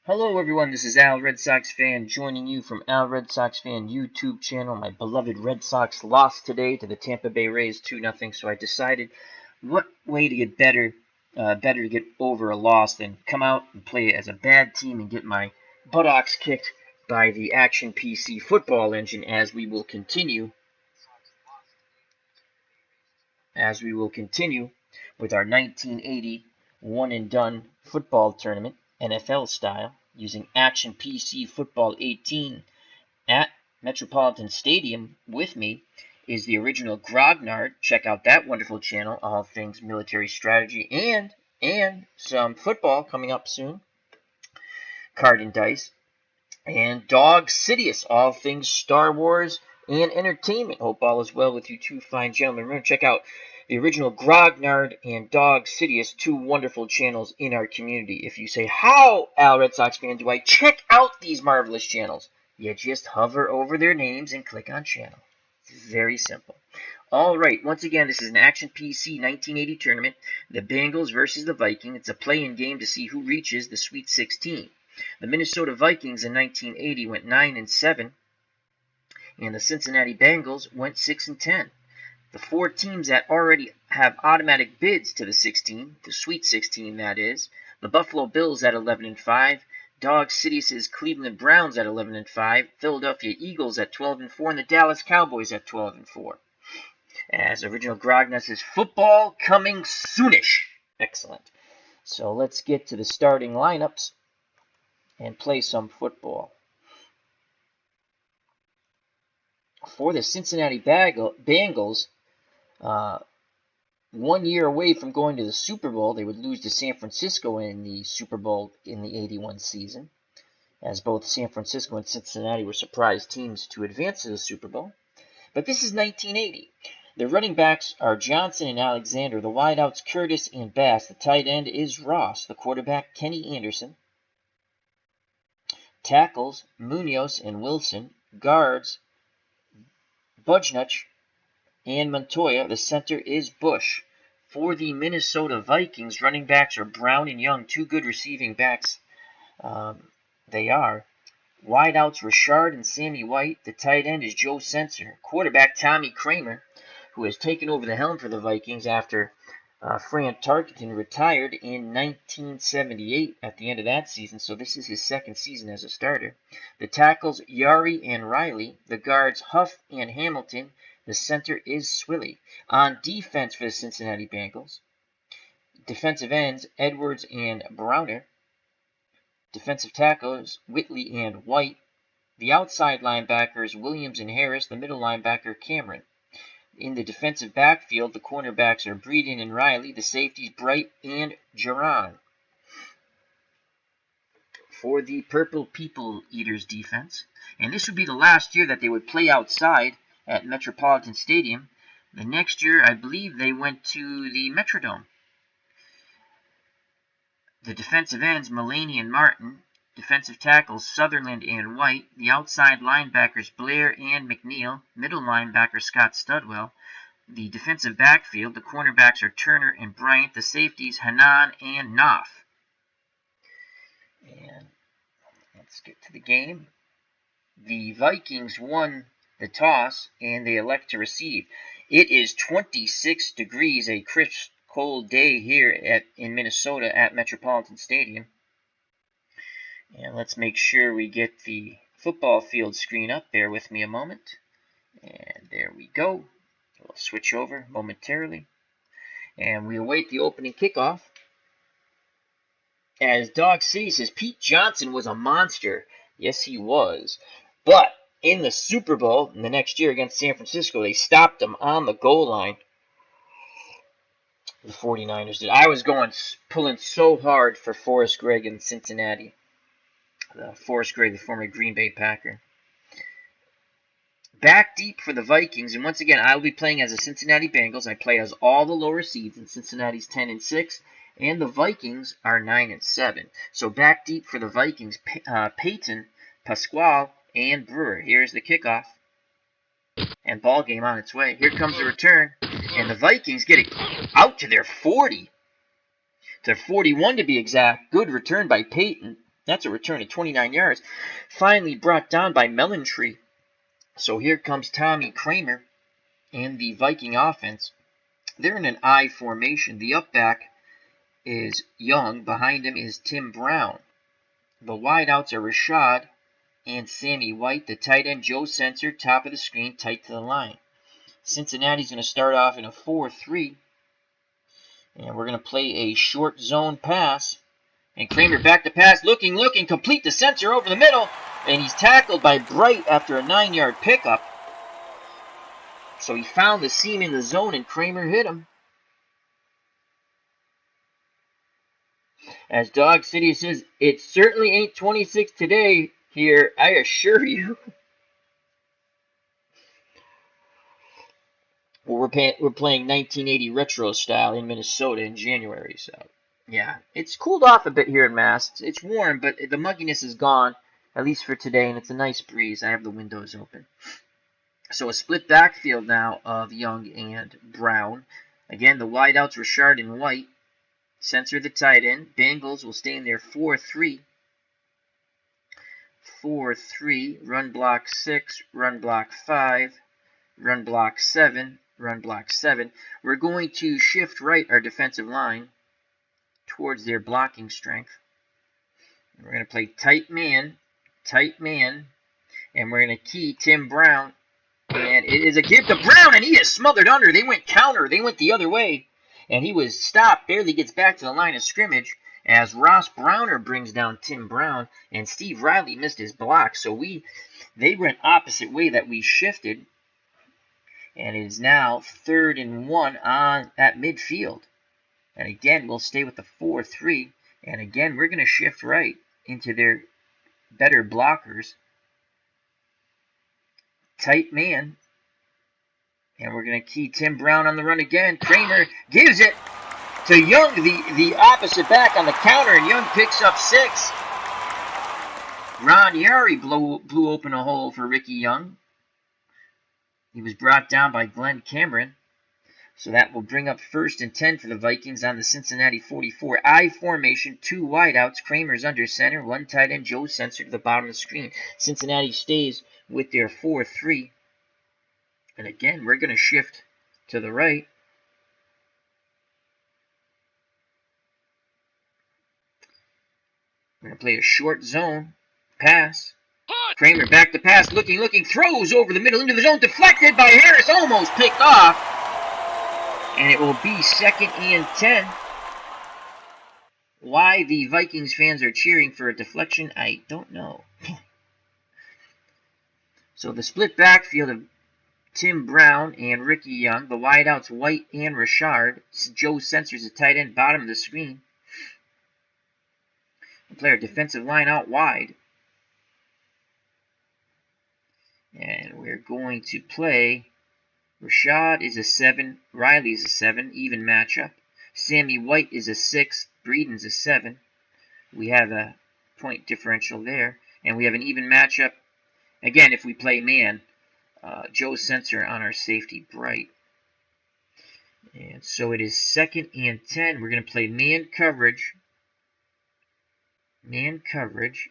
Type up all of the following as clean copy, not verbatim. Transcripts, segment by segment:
Hello everyone, this is Al Red Sox fan joining you from Al Red Sox fan YouTube channel. My beloved Red Sox lost today to the Tampa Bay Rays 2-0, so I decided what way to get better to get over a loss than come out and play as a bad team and get my buttocks kicked by the Action PC football engine as we will continue with our 1980 one and done football tournament, NFL style, using Action PC Football 18 at Metropolitan Stadium. With me is the original Grognard. Check out that wonderful channel, all things military strategy and some football coming up soon. Card and Dice. And Dog Sidious, all things Star Wars and entertainment. Hope all is well with you two fine gentlemen. Remember, check out the original Grognard and Dog Sidious, two wonderful channels in our community. If you say, how, Al Red Sox fan, do I check out these marvelous channels? You just hover over their names and click on channel. It's very simple. All right, once again, this is an Action PC 1980 tournament. The Bengals versus the Vikings. It's a play-in game to see who reaches the Sweet 16. The Minnesota Vikings in 1980 went 9-7, and the Cincinnati Bengals went 6-10. The four teams that already have automatic bids to the 16, the Sweet 16 that is, the Buffalo Bills at 11-5, Dog Sidious's Cleveland Browns at 11-5, Philadelphia Eagles at 12-4, and the Dallas Cowboys at 12-4. As original Grognard says, football coming soonish. Excellent. So let's get to the starting lineups and play some football. For the Cincinnati Bengals, 1 year away from going to the Super Bowl, they would lose to San Francisco in the Super Bowl in the 81 season, as both San Francisco and Cincinnati were surprise teams to advance to the Super Bowl. But this is 1980. The running backs are Johnson and Alexander, the wideouts Curtis and Bass, the tight end is Ross, the quarterback Kenny Anderson, tackles Munoz and Wilson, guards Budgenuch and Montoya, the center is Bush. For the Minnesota Vikings, running backs are Brown and Young, two good receiving backs. They are. Wideouts Richard and Sammy White, the tight end is Joe Sensor, quarterback Tommy Kramer, who has taken over the helm for the Vikings after Fran Tarkenton retired in 1978 at the end of that season, so this is his second season as a starter. The tackles, Yari and Riley. The guards, Huff and Hamilton. The center is Swilly. On defense for the Cincinnati Bengals, defensive ends, Edwards and Browner. Defensive tackles, Whitley and White. The outside linebackers, Williams and Harris. The middle linebacker, Cameron. In the defensive backfield, the cornerbacks are Breeden and Riley. The safeties, Bright and Jaron. For the Purple People Eaters defense, and this would be the last year that they would play outside at Metropolitan Stadium. The next year, I believe they went to the Metrodome. The defensive ends, Mulaney and Martin. Defensive tackles, Sutherland and White. The outside linebackers, Blair and McNeil. Middle linebacker, Scott Studwell. The defensive backfield, the cornerbacks are Turner and Bryant. The safeties, Hanan and Knopf. And let's get to the game. The Vikings won the toss, and they elect to receive. It is 26 degrees, a crisp, cold day here in Minnesota at Metropolitan Stadium. And let's make sure we get the football field screen up. Bear with me a moment. And there we go. We'll switch over momentarily. And we await the opening kickoff. As Dog City says, Pete Johnson was a monster. Yes, he was. But in the Super Bowl in the next year against San Francisco, they stopped him on the goal line. The 49ers did. I was pulling so hard for Forrest Gregg in Cincinnati. Forrest Gregg, the former Green Bay Packer. Back deep for the Vikings, and once again, I'll be playing as the Cincinnati Bengals. I play as all the lower seeds, and Cincinnati's 10-6, and the Vikings are 9-7. So back deep for the Vikings, Peyton, Pasquale, and Brewer. Here's the kickoff, and ball game on its way. Here comes the return, and the Vikings get it out to their 40. To 41 to be exact. Good return by Peyton. That's a return of 29 yards. Finally brought down by Mellentree. So here comes Tommy Kramer and the Viking offense. They're in an I formation. The up back is Young. Behind him is Tim Brown. The wideouts are Rashad and Sammy White. The tight end, Joe Sensor, top of the screen, tight to the line. Cincinnati's going to start off in a 4-3. And we're going to play a short zone pass. And Kramer back to pass, looking, complete to Sensor over the middle. And he's tackled by Bright after a 9-yard pickup. So he found the seam in the zone, and Kramer hit him. As Dog City says, it certainly ain't 26 today here, I assure you. Well, we're playing 1980 retro style in Minnesota in January, so yeah. It's cooled off a bit here in Mass. It's warm, but the mugginess is gone, at least for today, and it's a nice breeze. I have the windows open. So a split backfield now of Young and Brown. Again, the wideouts, Richard and White. Sensor the tight end. Bengals will stay in their 4-3. 4-3. Run block 6. Run block 5. Run block 7. Run block 7. We're going to shift right our defensive line towards their blocking strength. We're going to play tight man, and we're going to key Tim Brown. And it is a give to Brown, and he is smothered under. They went counter. They went the other way. And he was stopped, barely gets back to the line of scrimmage as Ross Browner brings down Tim Brown, and Steve Riley missed his block. So they went opposite way that we shifted. And it is now 3rd and 1 at midfield. And again, we'll stay with the 4-3. And again, we're going to shift right into their better blockers. Tight man. And we're going to key Tim Brown on the run again. Kramer gives it to Young, the opposite back on the counter, and Young picks up 6. Ron Yari blew open a hole for Ricky Young. He was brought down by Glenn Cameron. So that will bring up 1st and 10 for the Vikings on the Cincinnati 44. I formation, 2 wideouts. Kramer's under center, 1 tight end, Joe Sensor to the bottom of the screen. Cincinnati stays with their 4-3. And again, we're going to shift to the right. We're going to play a short zone pass. Kramer back to pass, looking, throws over the middle into the zone, deflected by Harris, almost picked off. And it will be 2nd and 10. Why the Vikings fans are cheering for a deflection, I don't know. So the split backfield of Tim Brown and Ricky Young. The wideouts, White and Richard. Joe Sensor's a tight end, bottom of the screen. We'll play our defensive line out wide. And we're going to play Rashad is a 7, Riley's a 7, even matchup. Sammy White is a 6, Breeden's a 7. We have a point differential there. And we have an even matchup. Again, if we play man, Joe Sensor on our safety, Bright. And so it is 2nd and 10. We're going to play man coverage. Man coverage.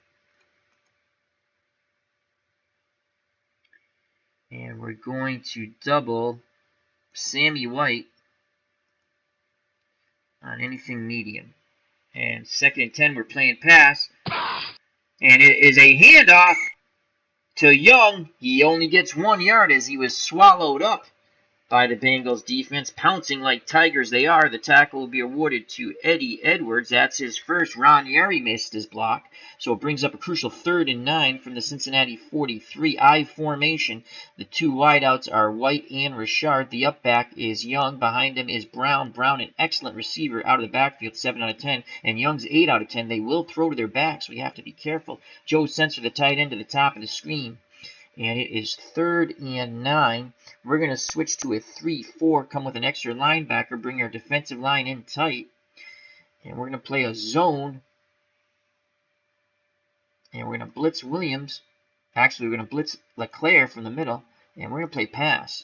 And we're going to double Sammy White on anything medium. And 2nd and 10, we're playing pass. And it is a handoff to Young. He only gets 1 yard as he was swallowed up by the Bengals defense. Pouncing like tigers they are. The tackle will be awarded to Eddie Edwards. That's his first. Ron Yari missed his block. So it brings up a crucial 3rd and 9 from the Cincinnati 43. I formation. The 2 wideouts are White and Richard. The up back is Young. Behind him is Brown. Brown, an excellent receiver out of the backfield, 7 out of 10. And Young's 8 out of 10. They will throw to their backs, so we have to be careful. Joe Sensor, the tight end, to the top of the screen. And it is 3rd and 9. We're going to switch to a 3-4, come with an extra linebacker, bring our defensive line in tight. And we're going to play a zone. And we're going to blitz Williams. Actually, we're going to blitz LeClaire from the middle. And we're going to play pass.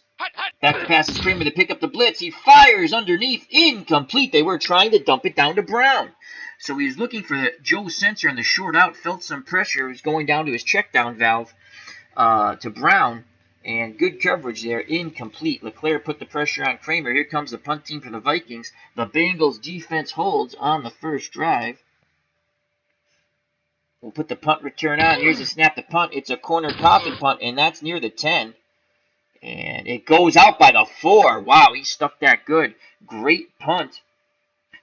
Back to pass is Kramer to pick up the blitz. He fires underneath. Incomplete. They were trying to dump it down to Brown. So he was looking for Joe Sensor in the short out, felt some pressure, was going down to his check down valve to Brown, and good coverage there, incomplete. Leclerc put the pressure on Kramer. Here comes the punt team for the Vikings. The Bengals defense holds on the first drive. We'll put the punt return on. Here's the snap, the punt. It's a corner coffin punt, and that's near the 10. And it goes out by the 4. Wow, he stuck that good. Great punt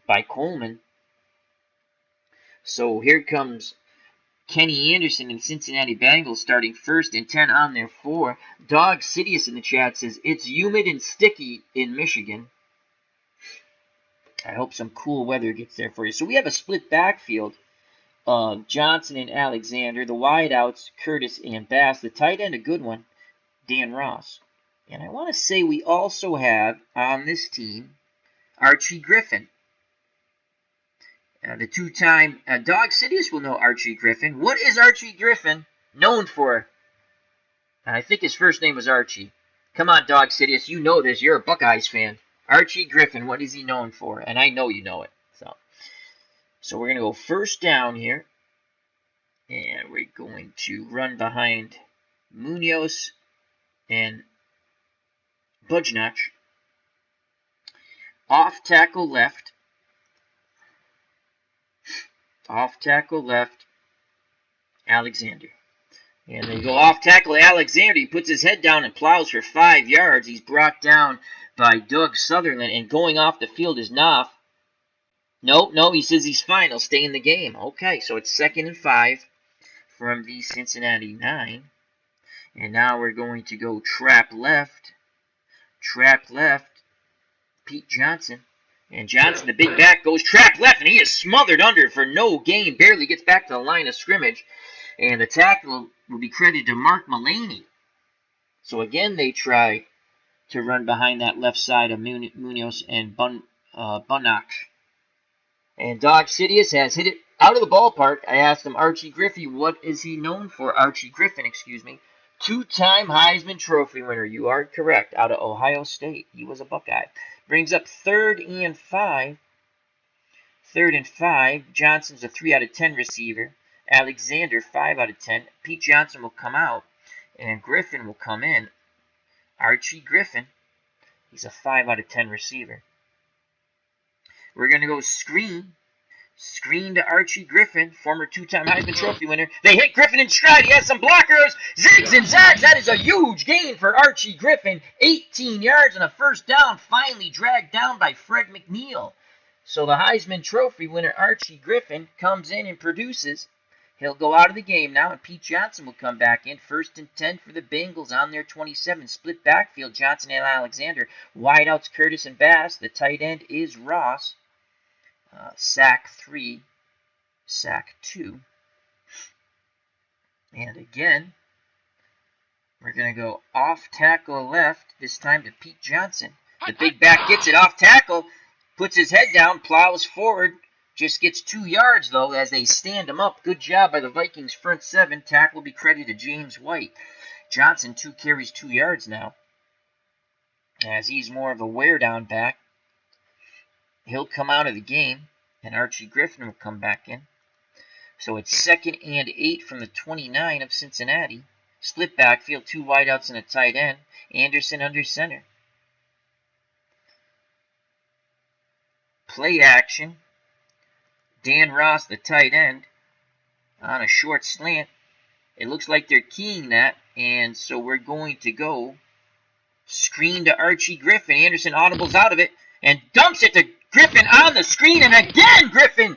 by Coleman. So here comes Kenny Anderson and Cincinnati Bengals starting 1st and 10 on their 4. Dog Sidious in the chat says, it's humid and sticky in Michigan. I hope some cool weather gets there for you. So we have a split backfield of Johnson and Alexander. The wideouts, Curtis and Bass. The tight end, a good one, Dan Ross. And I want to say we also have on this team Archie Griffin. The two-time Dog Sidious will know Archie Griffin. What is Archie Griffin known for? And I think his first name was Archie. Come on, Dog Sidious, you know this. You're a Buckeyes fan. Archie Griffin, what is he known for? And I know you know it. So we're going to go first down here. And we're going to run behind Munoz and Budgenach. Off tackle left. Off tackle left, Alexander. And they go off tackle Alexander. He puts his head down and plows for 5 yards. He's brought down by Doug Sutherland. And going off the field is Knopf. No, he says he's fine. He'll stay in the game. Okay, so it's 2nd and 5 from the Cincinnati 9. And now we're going to go trap left. Trap left, Pete Johnson. And Johnson, the big back, goes trap left, and he is smothered under for no gain. Barely gets back to the line of scrimmage. And the tackle will be credited to Mark Mullaney. So again, they try to run behind that left side of Munoz and Bunach. And Dog Sidious has hit it out of the ballpark. I asked him, Archie Griffin, what is he known for? Archie Griffin, excuse me. 2-time Heisman Trophy winner. You are correct. Out of Ohio State. He was a Buckeye. Brings up 3rd and 5. 3rd and 5. Johnson's a 3 out of 10 receiver. Alexander, 5 out of 10. Pete Johnson will come out. And Griffin will come in. Archie Griffin. He's a 5 out of 10 receiver. We're going to go screen. Screen to Archie Griffin, former 2-time Heisman Trophy winner. They hit Griffin in stride. He has some blockers. Zigs and zags. That is a huge gain for Archie Griffin. 18 yards and a first down. Finally dragged down by Fred McNeil. So the Heisman Trophy winner, Archie Griffin, comes in and produces. He'll go out of the game now, and Pete Johnson will come back in. 1st and 10 for the Bengals on their 27. Split backfield, Johnson and Alexander. Wideouts, Curtis and Bass. The tight end is Ross. Sack 3, sack 2. And again, we're going to go off tackle left, this time to Pete Johnson. The big back gets it off tackle, puts his head down, plows forward, just gets 2 yards though as they stand him up. Good job by the Vikings front 7. Tackle will be credited to James White. Johnson, 2 carries, 2 yards now, as he's more of a wear down back. He'll come out of the game, and Archie Griffin will come back in. So it's 2nd and 8 from the 29 of Cincinnati. Split backfield, 2 wideouts and a tight end. Anderson under center. Play action. Dan Ross, the tight end, on a short slant. It looks like they're keying that, and so we're going to go screen to Archie Griffin. Anderson audibles out of it and dumps it to Griffin on the screen, and again Griffin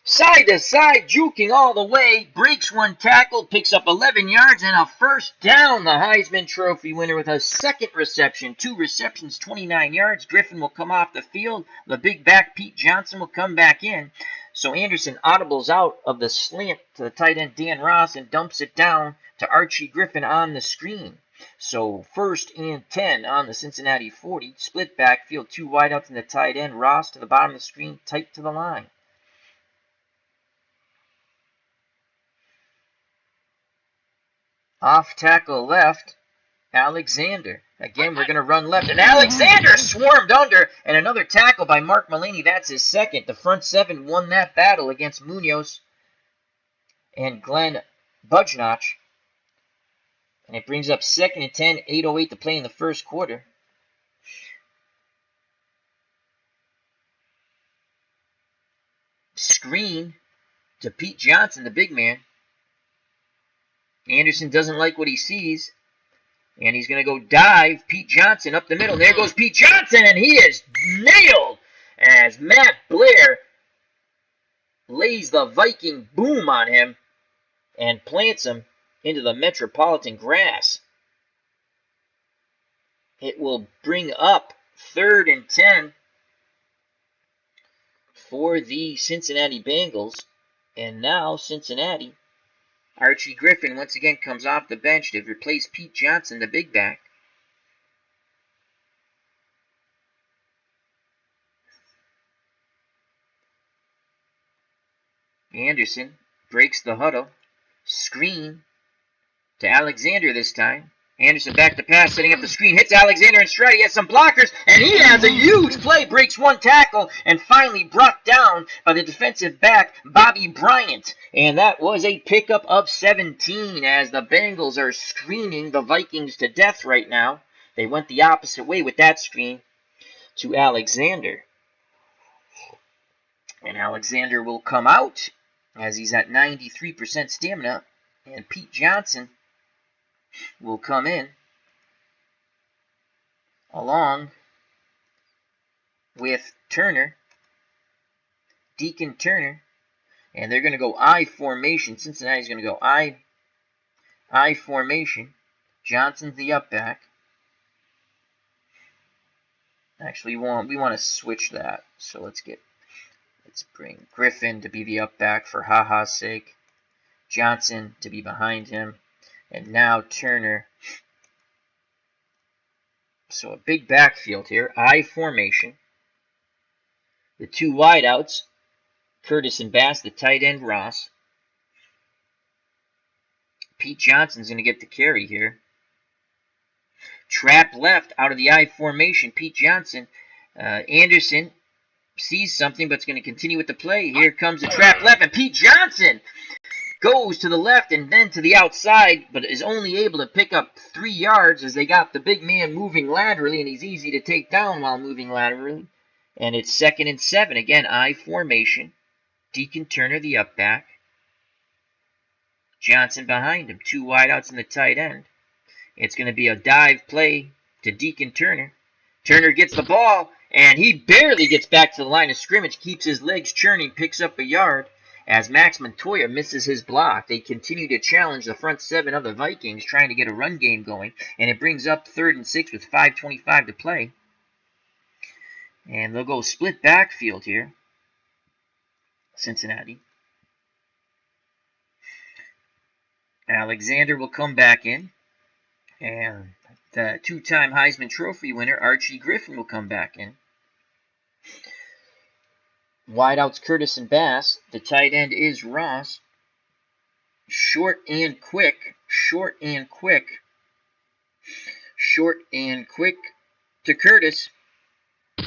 side to side, juking all the way, breaks one tackle, picks up 11 yards and a first down. The Heisman Trophy winner with a 2nd reception, 2 receptions, 29 yards. Griffin will come off the field. The big back Pete Johnson will come back in. So Anderson audibles out of the slant to the tight end Dan Ross and dumps it down to Archie Griffin on the screen. So 1st and 10 on the Cincinnati 40. Split backfield, 2 wideouts and the tight end. Ross to the bottom of the screen, tight to the line. Off tackle left, Alexander. Again, we're going to run left. And Alexander swarmed under. And another tackle by Mark Mullaney. That's his second. The front seven won that battle against Munoz and Glenn Budgenach. And it brings up 2nd and 10, 8:08 to play in the first quarter. Screen to Pete Johnson, the big man. Anderson doesn't like what he sees. And he's going to go dive Pete Johnson up the middle. And there goes Pete Johnson, and he is nailed as Matt Blair lays the Viking boom on him and plants him into the Metropolitan grass. It will bring up 3rd and 10 for the Cincinnati Bengals. And now Cincinnati, Archie Griffin once again comes off the bench to replace Pete Johnson, the big back. Anderson breaks the huddle. Screen to Alexander this time. Anderson back to pass, setting up the screen. Hits Alexander in stride. He has some blockers, and he has a huge play. Breaks one tackle, and finally brought down by the defensive back, Bobby Bryant. And that was a pickup of 17 as the Bengals are screening the Vikings to death right now. They went the opposite way with that screen to Alexander. And Alexander will come out as he's at 93% stamina. And Pete Johnson will come in along with Turner, Deacon Turner, and they're going to go I formation. Cincinnati's going to go I formation. Johnson's the up back. Actually, we want to switch that. So let's bring Griffin to be the up back for ha-ha's sake. Johnson to be behind him. And now Turner. So a big backfield here. I formation. The two wideouts, Curtis and Bass, the tight end Ross. Pete Johnson's going to get the carry here. Trap left out of the I formation. Pete Johnson. Anderson sees something, but it's going to continue with the play. Here comes the trap left, and Pete Johnson goes to the left and then to the outside, but is only able to pick up 3 yards as they got the big man moving laterally, and he's easy to take down while moving laterally. And it's 2nd and 7. Again, I formation. Deacon Turner, the up back. Johnson behind him. 2 wideouts in the tight end. It's going to be a dive play to Deacon Turner. Turner gets the ball, and he barely gets back to the line of scrimmage, keeps his legs churning, picks up a yard. As Max Montoya misses his block, they continue to challenge the front seven of the Vikings, trying to get a run game going. And it brings up 3rd and 6 with 5:25 to play. And they'll go split backfield here. Cincinnati. Alexander will come back in. And the 2-time Heisman Trophy winner, Archie Griffin, will come back in. Wideouts Curtis and Bass. The tight end is Ross. Short and quick. Short and quick. Short and quick to Curtis.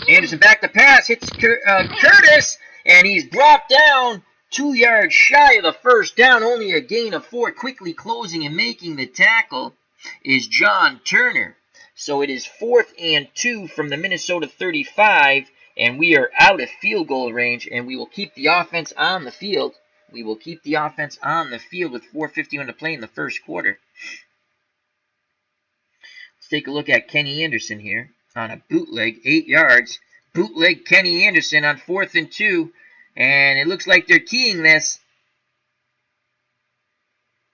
Anderson back to pass. Hits Curtis. And he's brought down 2 yards shy of the first down. Only a gain of 4. Quickly closing and making the tackle is John Turner. So it is 4th and 2 from the Minnesota 35. And we are out of field goal range, and we will keep the offense on the field. We will keep the offense on the field with 4:51 to play in the first quarter. Let's take a look at Kenny Anderson here on a bootleg, 8 yards. Bootleg Kenny Anderson on 4th and 2, and it looks like they're keying this.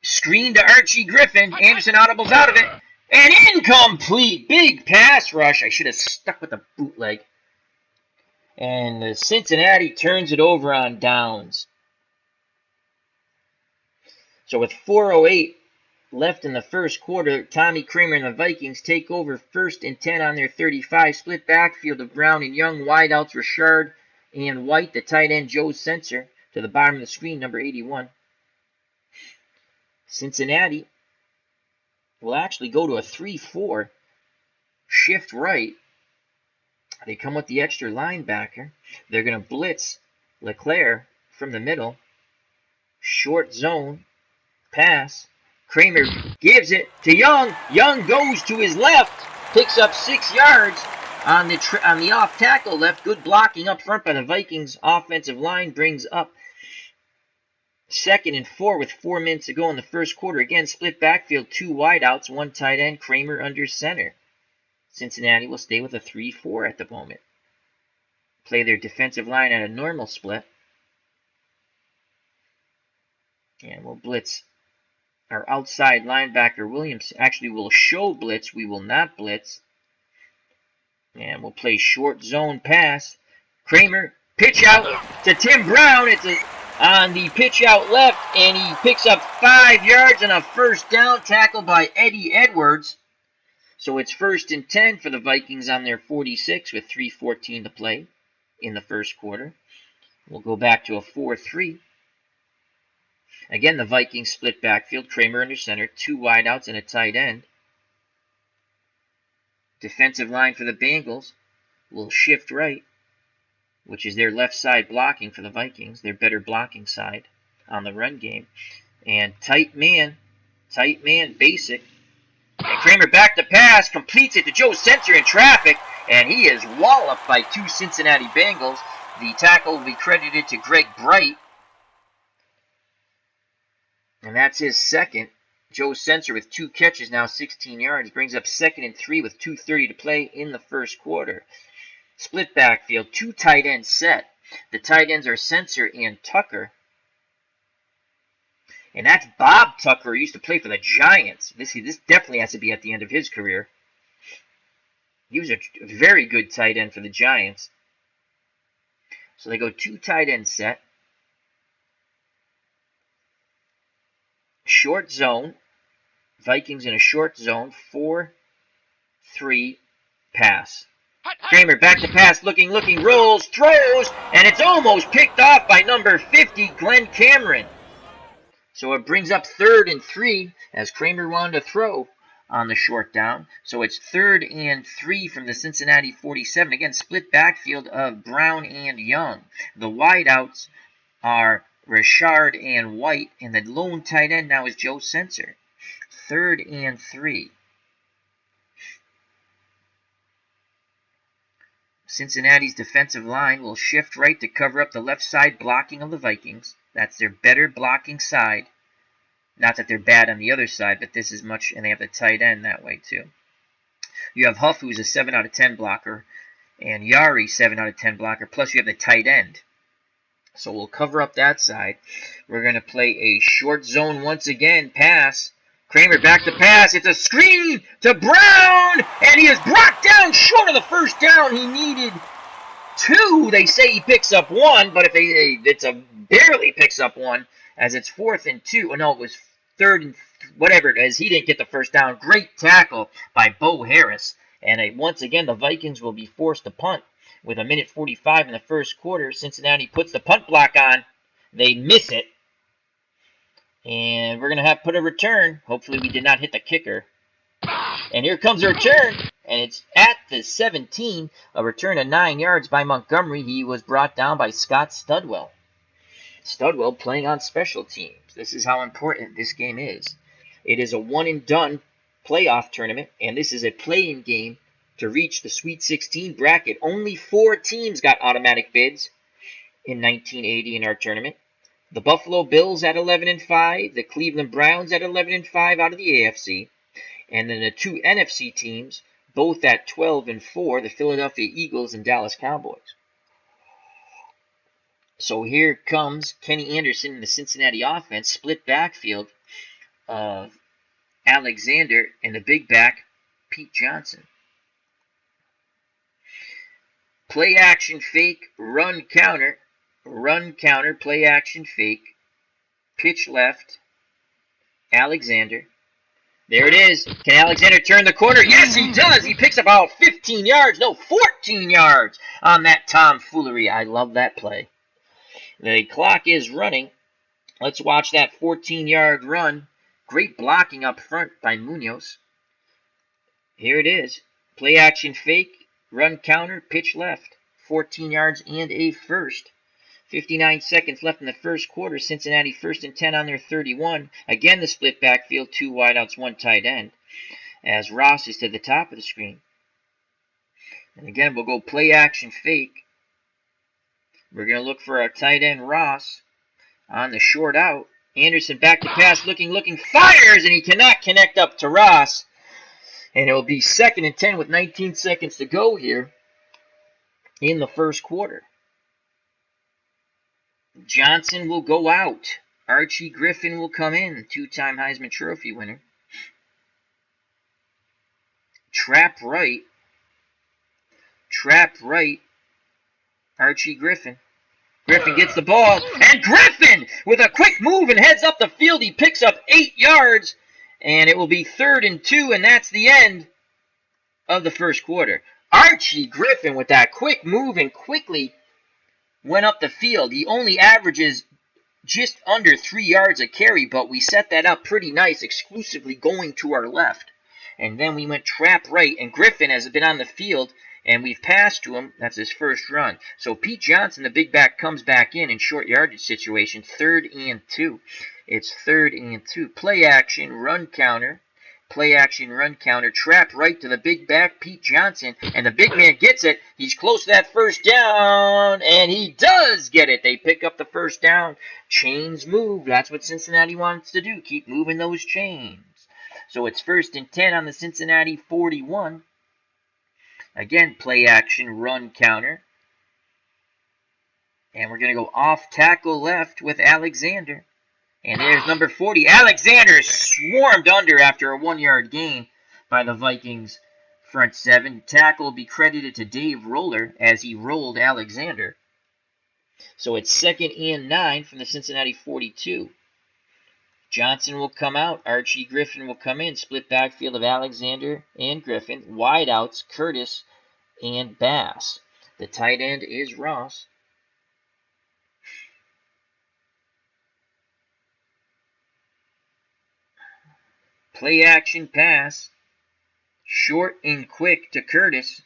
Screen to Archie Griffin. Anderson audibles out of it, and incomplete. Big pass rush. I should have stuck with the bootleg. And Cincinnati turns it over on downs. So with 4:08 left in the first quarter, Tommy Kramer and the Vikings take over 1st and 10 on their 35. Split backfield of Brown and Young. Wideouts Richard and White. The tight end Joe Sensor to the bottom of the screen, number 81. Cincinnati will actually go to a 3-4. shift right. They come with the extra linebacker. They're going to blitz LeClaire from the middle. Short zone pass. Kramer gives it to Young. Young goes to his left, picks up 6 yards on the off tackle left. Good blocking up front by the Vikings offensive line. Brings up 2nd and 4 with 4 minutes to go in the first quarter. Again, split backfield, 2 wideouts, 1 tight end, Kramer under center. Cincinnati will stay with a 3-4 at the moment. Play their defensive line at a normal split. And we'll blitz our outside linebacker Williams. Actually, we'll show blitz. We will not blitz. And we'll play short zone pass. Kramer, pitch out to Tim Brown. It's on the pitch out left, and he picks up 5 yards and a first down, tackle by Eddie Edwards. So it's 1st and 10 for the Vikings on their 46 with 3:14 to play in the first quarter. We'll go back to a 4-3. Again, the Vikings split backfield. Kramer under center, 2 wideouts and a tight end. Defensive line for the Bengals will shift right, which is their left side blocking for the Vikings, their better blocking side on the run game. And tight man basic. And Kramer back to pass, completes it to Joe Sensor in traffic, and he is walloped by 2 Cincinnati Bengals. The tackle will be credited to Greg Bright. And that's his second. Joe Sensor with 2 catches, now 16 yards, brings up 2nd and 3 with 2:30 to play in the first quarter. Split backfield, 2 tight ends set. The tight ends are Sensor and Tucker. And that's Bob Tucker, who used to play for the Giants. This definitely has to be at the end of his career. He was a very good tight end for the Giants. So they go 2 tight end set. Short zone. Vikings in a short zone. 4-3 pass. Kramer back to pass, looking, rolls, throws, and it's almost picked off by number 50, Glenn Cameron. So it brings up 3rd and 3 as Kramer wanted to throw on the short down. So it's 3rd and 3 from the Cincinnati 47. Again, split backfield of Brown and Young. The wideouts are Richard and White, and the lone tight end now is Joe Sensor. 3rd and 3. Cincinnati's defensive line will shift right to cover up the left side blocking of the Vikings. That's their better blocking side. Not that they're bad on the other side, but this is much, and they have the tight end that way too. You have Huff, who's a 7 out of 10 blocker, and Yari, 7 out of 10 blocker, plus you have the tight end. So we'll cover up that side. We're going to play a short zone once again, pass. Kramer back to pass. It's a screen to Brown, and he is brought down short of the first down. He needed 2. They say he picks up 1, but it's a barely picks up 1 as it's 4th and 2. Oh, no, it was 3rd and whatever it is. He didn't get the first down. Great tackle by Bo Harris. And once again, the Vikings will be forced to punt with 1:45 in the first quarter. Cincinnati puts the punt block on. They miss it. And we're going to have to put a return. Hopefully we did not hit the kicker. And here comes a return. And it's at the 17. A return of 9 yards by Montgomery. He was brought down by Scott Studwell. Studwell playing on special teams. This is how important this game is. It is a one-and-done playoff tournament. And this is a play-in game to reach the Sweet 16 bracket. Only 4 teams got automatic bids in 1980 in our tournament. The Buffalo Bills at 11-5, the Cleveland Browns at 11-5 out of the AFC, and then the 2 NFC teams, both at 12-4, the Philadelphia Eagles and Dallas Cowboys. So here comes Kenny Anderson in the Cincinnati Offense, split backfield of Alexander and the big back, Pete Johnson. Play action fake, run counter, play action fake, pitch left, Alexander. There it is. Can Alexander turn the corner? Yes, he does. He picks up about 15 yards, no, 14 yards on that tomfoolery. I love that play. The clock is running. Let's watch that 14-yard run. Great blocking up front by Munoz. Here it is. Play action fake, run counter, pitch left. 14 yards and a first. 59 seconds left in the first quarter. Cincinnati 1st and 10 on their 31. Again, the split backfield, 2 wideouts, 1 tight end. As Ross is to the top of the screen. And again, we'll go play action fake. We're going to look for our tight end, Ross, on the short out. Anderson back to pass, looking, fires, and he cannot connect up to Ross. And it will be 2nd and 10 with 19 seconds to go here in the first quarter. Johnson will go out. Archie Griffin will come in, 2-time Heisman Trophy winner. Trap right. Archie Griffin. Griffin gets the ball, and Griffin, with a quick move and heads up the field, he picks up 8 yards, and it will be 3rd and 2, and that's the end of the first quarter. Archie Griffin, with that quick move and quickly went up the field. He only averages just under 3 yards a carry, but we set that up pretty nice, exclusively going to our left. And then we went trap right, and Griffin has been on the field, and we've passed to him. That's his first run. So Pete Johnson, the big back, comes back in short yardage situation, 3rd and 2. It's 3rd and 2. Play action, run counter. Trap right to the big back, Pete Johnson, and the big man gets it. He's close to that first down, and he does get it. They pick up the first down. Chains move. That's what Cincinnati wants to do, keep moving those chains. So it's 1st and 10 on the Cincinnati 41. Again, play action, run counter. And we're going to go off tackle left with Alexander. And there's number 40. Alexander swarmed under after a 1-yard gain by the Vikings front 7. Tackle will be credited to Dave Roller as he rolled Alexander. So it's 2nd and 9 from the Cincinnati 42. Johnson will come out. Archie Griffin will come in. Split backfield of Alexander and Griffin. Wideouts, Curtis and Bass. The tight end is Ross. Play action pass. Short and quick to Curtis.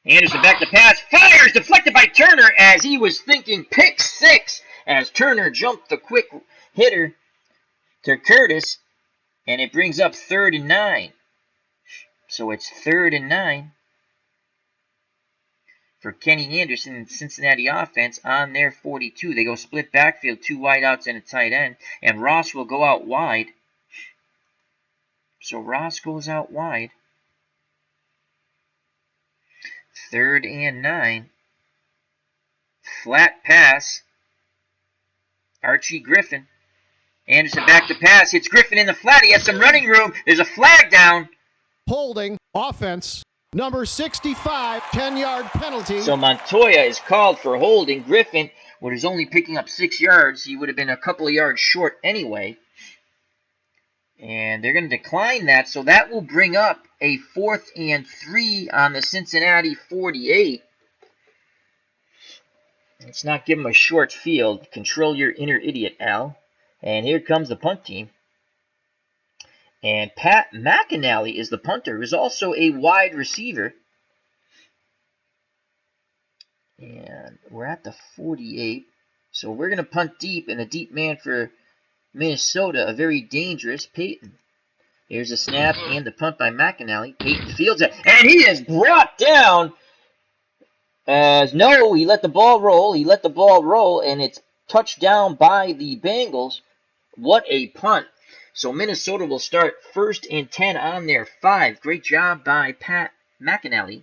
Anderson back to pass. Fires, deflected by Turner as he was thinking pick 6 as Turner jumped the quick hitter to Curtis, and it brings up 3rd and 9. So it's 3rd and 9 for Kenny Anderson and Cincinnati Offense on their 42. They go split backfield, 2 wideouts and a tight end, and Ross will go out wide. So Ross goes out wide. 3rd and 9. Flat pass. Archie Griffin. Anderson back to pass. Hits Griffin in the flat. He has some running room. There's a flag down. Holding offense. Number 65, 10-yard penalty. So Montoya is called for holding. Griffin, was only picking up 6 yards. He would have been a couple of yards short anyway. And they're going to decline that. So that will bring up a 4th and 3 on the Cincinnati 48. Let's not give them a short field. Control your inner idiot, Al. And here comes the punt team. And Pat McAnally is the punter, who's also a wide receiver. And we're at the 48. So we're going to punt deep, and the deep man for Minnesota, a very dangerous Peyton. Here's a snap and the punt by McAnally. Peyton fields it, and he is brought down. No, he let the ball roll. And it's touched down by the Bengals. What a punt. So Minnesota will start 1st and 10 on their 5. Great job by Pat McAnally.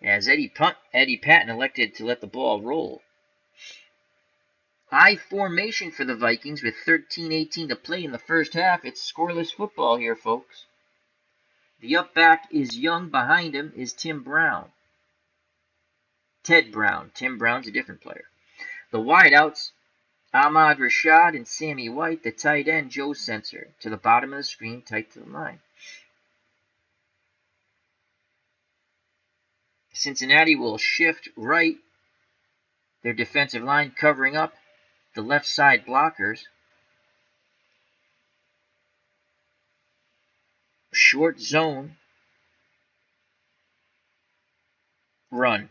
As Eddie Patton elected to let the ball roll. High formation for the Vikings with 13:18 to play in the first half. It's scoreless football here, folks. The up back is Young. Behind him is Ted Brown. Tim Brown's a different player. The wideouts, Ahmad Rashad and Sammy White. The tight end, Joe Sensor. To the bottom of the screen, tight to the line. Cincinnati will shift right. Their defensive line covering up the left side blockers. Short zone. run.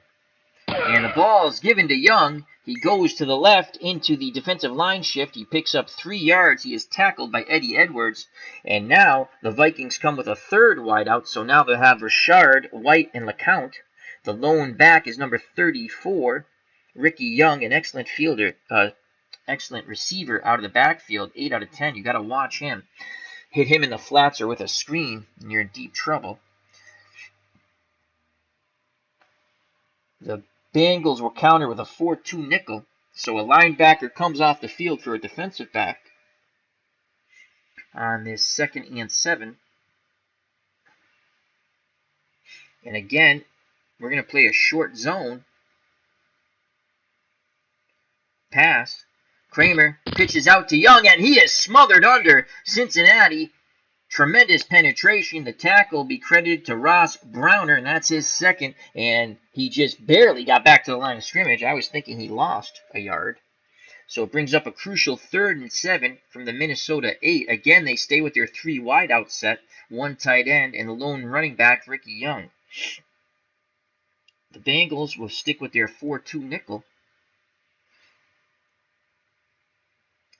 And the ball is given to Young. He goes to the left into the defensive line shift. He picks up 3 yards. He is tackled by Eddie Edwards. And now the Vikings come with a third wideout. So now they have Richard, White, and LeCount. The lone back is number 34, Ricky Young, an excellent fielder, excellent receiver out of the backfield, 8 out of 10. You got to watch him. Hit him in the flats or with a screen, and you're in deep trouble. The Bengals will counter with a 4-2 nickel, so a linebacker comes off the field for a defensive back on this 2nd and 7. And again, we're going to play a short zone pass. Kramer pitches out to Young, and he is smothered under. Cincinnati, tremendous penetration. The tackle will be credited to Ross Browner, and that's his second, and he just barely got back to the line of scrimmage. I was thinking he lost a yard. So it brings up a crucial 3rd and 7 from the Minnesota 8. Again, they stay with their 3 wideout set, 1 tight end, and the lone running back, Ricky Young. The Bengals will stick with their 4-2 nickel.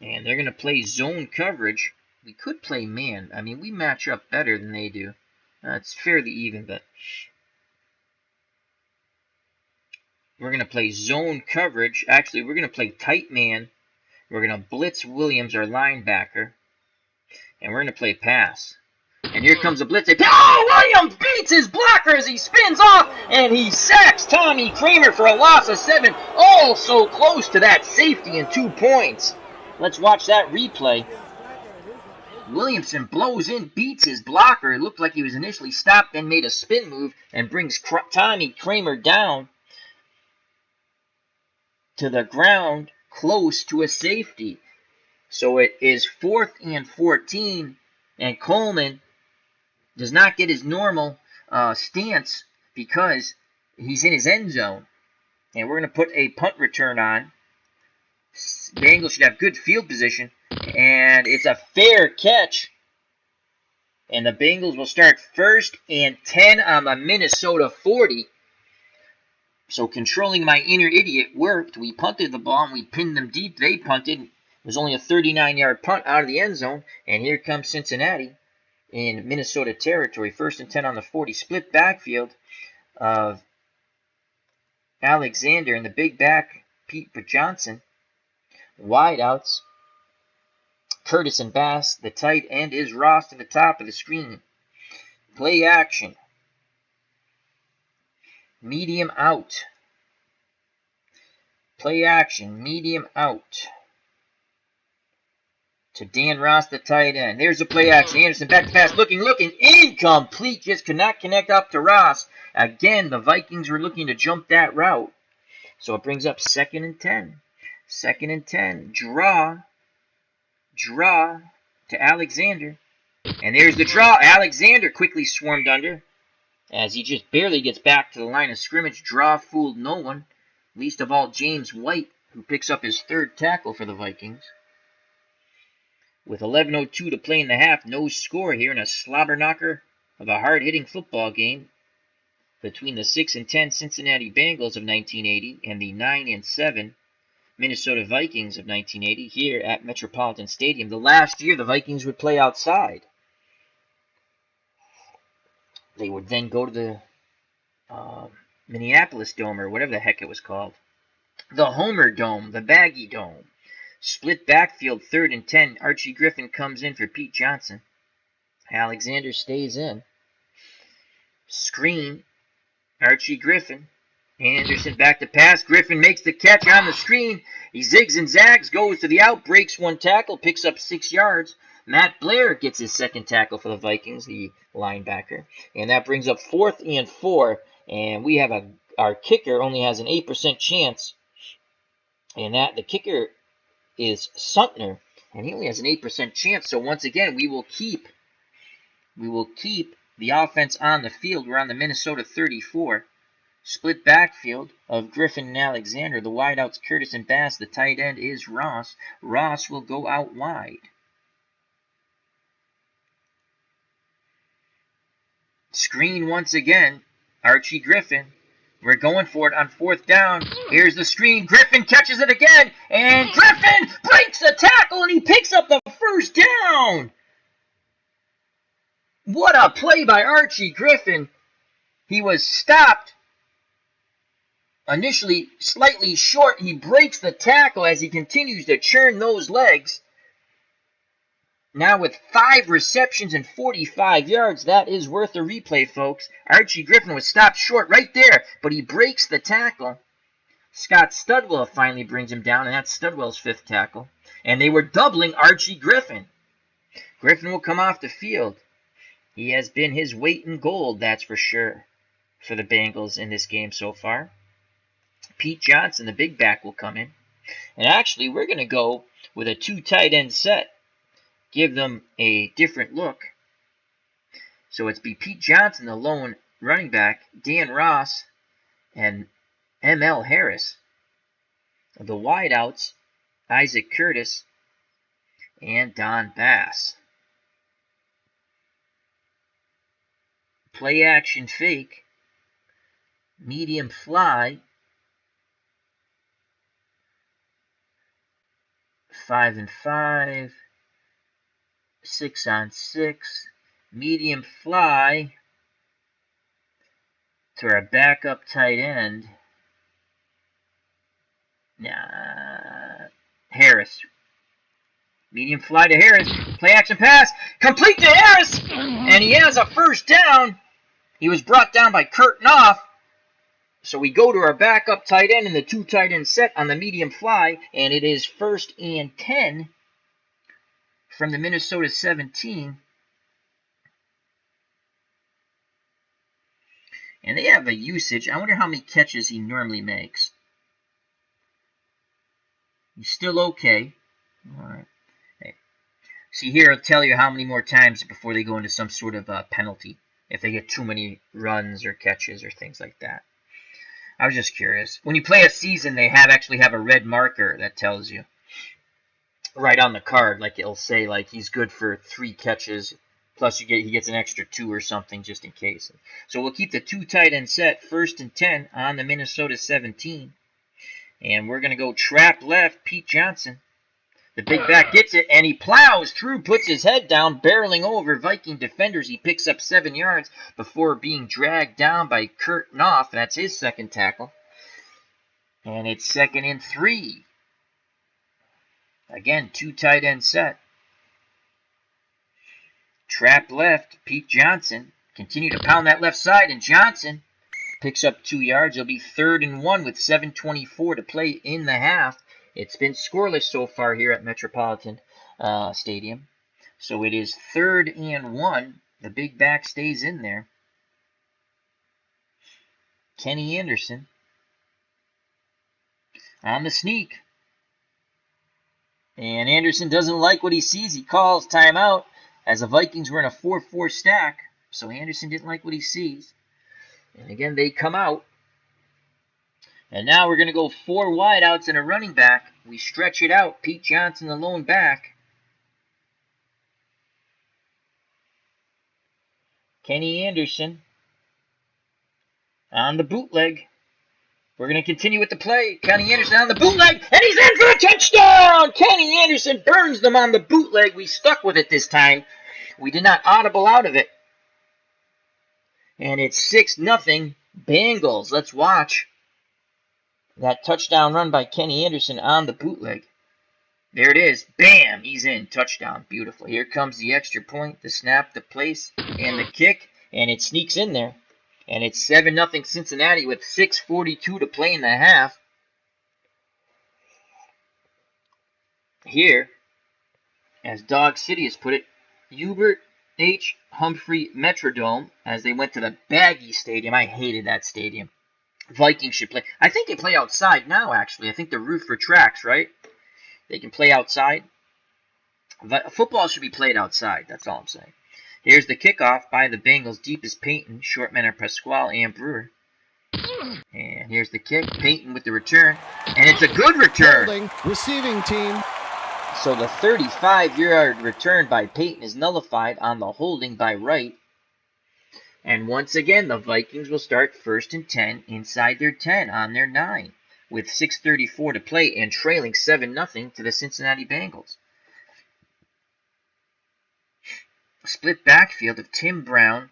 And they're going to play zone coverage. We could play man. I mean, we match up better than they do. It's fairly even, but we're going to play zone coverage. Actually, we're going to play tight man. We're going to blitz Williams, our linebacker. And we're going to play pass. And here comes a blitz. Oh, Williams beats his blocker as he spins off, and he sacks Tommy Kramer for a loss of 7. Oh, so close to that safety and 2 points. Let's watch that replay. Williamson blows in, beats his blocker. It looked like he was initially stopped, then made a spin move and brings Tommy Kramer down to the ground close to a safety. So it is 4th and 14, and Coleman does not get his normal stance because he's in his end zone. And we're going to put a punt return on. Bengals should have good field position, and it's a fair catch. And the Bengals will start 1st and 10 on the Minnesota 40. So controlling my inner idiot worked. We punted the ball, and we pinned them deep. They punted. It was only a 39-yard punt out of the end zone. And here comes Cincinnati in Minnesota territory. 1st and 10 on the 40. Split backfield of Alexander and the big back, Pete Johnson. Wideouts, Curtis and Bass. The tight end is Ross to the top of the screen. Play action. Medium out. Play action. Medium out. To Dan Ross, the tight end. There's the play action. Anderson back to pass. Looking. Incomplete. Just could not connect up to Ross. Again, the Vikings were looking to jump that route. So it brings up 2nd and 10. 2nd and 10. Draw to Alexander. And there's the draw. Alexander quickly swarmed under as he just barely gets back to the line of scrimmage. Draw fooled no one, least of all James White, who picks up his 3rd tackle for the Vikings. With 11:02 to play in the half, no score here in a slobber knocker of a hard-hitting football game between the 6 and 10 Cincinnati Bengals of 1980 and the 9 and 7 Minnesota Vikings of 1980 here at Metropolitan Stadium. The last year the Vikings would play outside. They would then go to the Minneapolis Dome, or whatever the heck it was called. The Homer Dome, the Baggy Dome. Split backfield, 3rd and 10. Archie Griffin comes in for Pete Johnson. Alexander stays in. Screen. Archie Griffin. Anderson back to pass. Griffin makes the catch on the screen. He zigs and zags, goes to the out, breaks 1 tackle, picks up 6 yards. Matt Blair gets his 2nd tackle for the Vikings, the linebacker. And that brings up 4th and 4. And we have our kicker only has an 8% chance. And that the kicker is Suntner, and he only has an 8% chance. So once again, we will keep the offense on the field. We're on the Minnesota 34. Split backfield of Griffin and Alexander. The wideouts Curtis and Bass. The tight end is Ross. Ross will go out wide. Screen once again. Archie Griffin. We're going for it on 4th down. Here's the screen. Griffin catches it again. And Griffin breaks the tackle and he picks up the 1st down. What a play by Archie Griffin. He was stopped. Initially slightly short. He breaks the tackle as he continues to churn those legs. Now with 5 receptions and 45 yards, that is worth a replay, folks. Archie Griffin was stopped short right there, but he breaks the tackle. Scott Studwell finally brings him down, and that's Studwell's 5th tackle. And they were doubling Archie Griffin. Griffin will come off the field. He has been his weight in gold, that's for sure, for the Bengals in this game so far. Pete Johnson, the big back, will come in. And actually, we're going to go with a 2 tight end set. Give them a different look. So it's be Pete Johnson, the lone running back, Dan Ross, and M.L. Harris. The wideouts, Isaac Curtis and Don Bass. Play action fake, medium fly, 5 and 5. 6 on 6, medium fly to our backup tight end, Harris. Medium fly to Harris, play action pass, complete to Harris, and he has a 1st down. He was brought down by Kurt Knopf, so we go to our backup tight end in the 2 tight end set on the medium fly, and it is 1st and 10. From the Minnesota 17. And they have a usage. I wonder how many catches he normally makes. He's still okay. All right. Hey. See here, it'll tell you how many more times before they go into some sort of penalty. If they get too many runs or catches or things like that. I was just curious. When you play a season, they actually have a red marker that tells you. Right on the card, like it'll say like he's good for 3 catches, plus he gets an extra 2 or something just in case. So we'll keep the 2 tight end set, 1st and 10 on the Minnesota 17. And we're going to go trap left, Pete Johnson. The big back gets it, and he plows through, puts his head down, barreling over Viking defenders. He picks up 7 yards before being dragged down by Kurt Knopf. That's his 2nd tackle. And it's 2nd and 3. Again, 2 tight end set. Trap left, Pete Johnson. Continue to pound that left side, and Johnson picks up 2 yards. It'll be 3rd and 1 with 7:24 to play in the half. It's been scoreless so far here at Metropolitan Stadium. So it is 3rd and 1. The big back stays in there. Kenny Anderson on the sneak. And Anderson doesn't like what he sees. He calls timeout as the Vikings were in a 4-4 stack. So Anderson didn't like what he sees. And again, they come out. And now we're going to go 4 wideouts and a running back. We stretch it out. Pete Johnson, the lone back. Kenny Anderson on the bootleg. We're going to continue with the play. Kenny Anderson on the bootleg, and he's in for a touchdown! Kenny Anderson burns them on the bootleg. We stuck with it this time. We did not audible out of it. And it's 6-0 Bengals. Let's watch that touchdown run by Kenny Anderson on the bootleg. There it is. Bam! He's in. Touchdown. Beautiful. Here comes the extra point, the snap, the place, and the kick, and it sneaks in there. And it's 7-0 Cincinnati with 6:42 to play in the half. Here, as Dog City has put it, Hubert H. Humphrey Metrodome, as they went to the Baggy Stadium. I hated that stadium. Vikings should play. I think they play outside now, actually. I think the roof retracts, right? They can play outside. Football should be played outside. That's all I'm saying. Here's the kickoff by the Bengals. Deep is Peyton. Short men are Pasquale and Brewer. And here's the kick. Peyton with the return. And it's a good return. Holding, receiving team. So the 35-yard return by Peyton is nullified on the holding by Wright. And once again, the Vikings will start 1st and 10 inside their 10 on their 9 with 6:34 to play and trailing 7-0 to the Cincinnati Bengals. Split backfield of Ted Brown,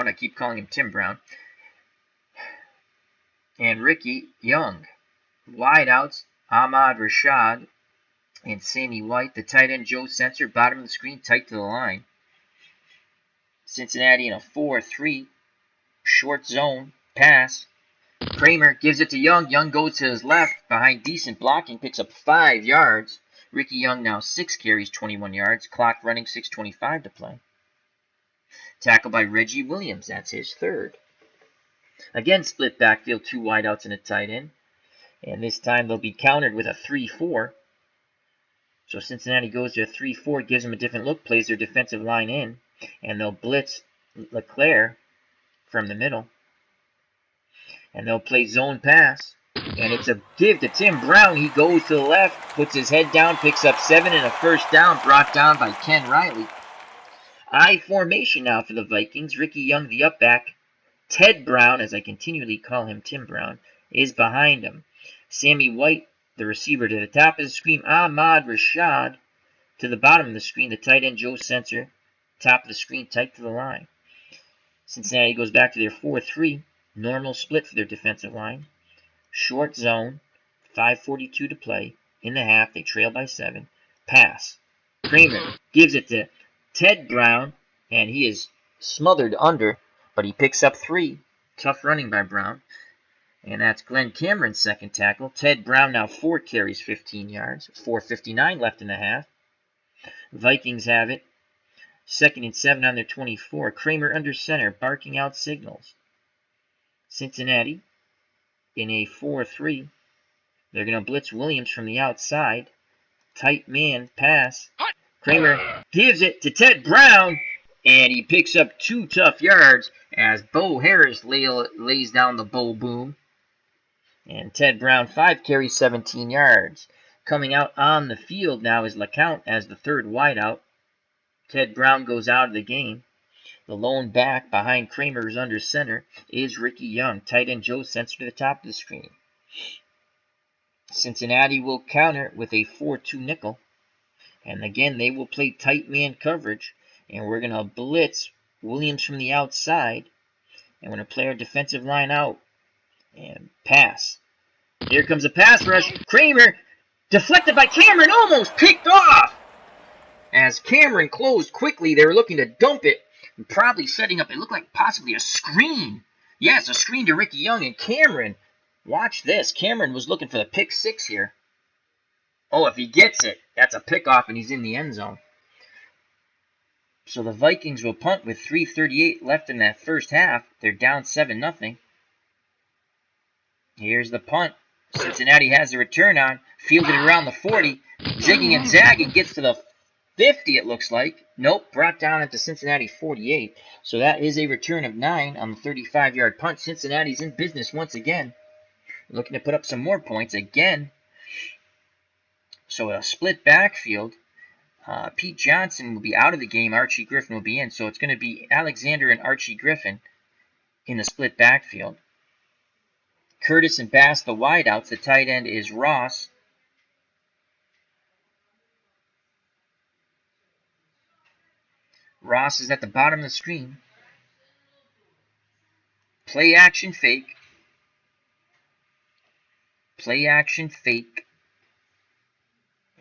I keep calling him Tim Brown, and Ricky Young. Wideouts, Ahmad Rashad and Sammy White. The tight end, Joe Sensor, bottom of the screen, tight to the line. Cincinnati in a 4-3, short zone, pass. Kramer gives it to Young. Young goes to his left, behind decent blocking, picks up 5 yards. Ricky Young now 6 carries, 21 yards. Clock running, 6:25 to play. Tackle by Reggie Williams, that's his 3rd. Again, split backfield, 2 wideouts and a tight end. And this time they'll be countered with a 3-4. So Cincinnati goes to a 3-4, gives them a different look, plays their defensive line in, and they'll blitz LeClaire from the middle. And they'll play zone pass. And it's a give to Tim Brown. He goes to the left, puts his head down, picks up 7 and a first down, brought down by Ken Riley. I formation now for the Vikings. Ricky Young, the up back. Ted Brown, as I continually call him Tim Brown, is behind him. Sammy White, the receiver, to the top of the screen. Ahmad Rashad to the bottom of the screen. The tight end, Joe Sensor, top of the screen, tight to the line. Cincinnati goes back to their 4-3. Normal split for their defensive line. Short zone, 5:42 to play. In the half, they trail by 7. Pass. Kramer gives it to Ted Brown, and he is smothered under, but he picks up 3. Tough running by Brown. And that's Glenn Cameron's 2nd tackle. Ted Brown now 4 carries, 15 yards. 4:59 left in the half. Vikings have it. 2nd and 7 on their 24. Kramer under center, barking out signals. Cincinnati in a 4-3. They're going to blitz Williams from the outside. Tight man pass. Kramer gives it to Ted Brown, and he picks up 2 tough yards as Bo Harris lays down the Bo Boom. And Ted Brown, 5 carries, 17 yards. Coming out on the field now is LeCount as the 3rd wideout. Ted Brown goes out of the game. The lone back behind Kramer's under center is Ricky Young. Tight end Joe Sensor to the top of the screen. Cincinnati will counter with a 4-2 nickel. And again, they will play tight man coverage. And we're going to blitz Williams from the outside. And we're going to play our defensive line out. And pass. Here comes a pass rush. Kramer, deflected by Cameron, almost picked off. As Cameron closed quickly, they were looking to dump it. And probably setting up, it looked like possibly a screen. Yes, a screen to Ricky Young, and Cameron, watch this. Cameron was looking for the pick 6 here. Oh, if he gets it, that's a pickoff, and he's in the end zone. So the Vikings will punt with 3:38 left in that first half. They're down 7-0. Here's the punt. Cincinnati has the return on, fielded around the 40. Zigging and zagging, gets to the 50, it looks like. Nope, brought down at the Cincinnati 48. So that is a return of 9 on the 35-yard punt. Cincinnati's in business once again. Looking to put up some more points again. So a split backfield. Pete Johnson will be out of the game. Archie Griffin will be in. So it's going to be Alexander and Archie Griffin in the split backfield. Curtis and Bass, the wideouts. The tight end is Ross. Ross is at the bottom of the screen. Play action fake. Play action fake.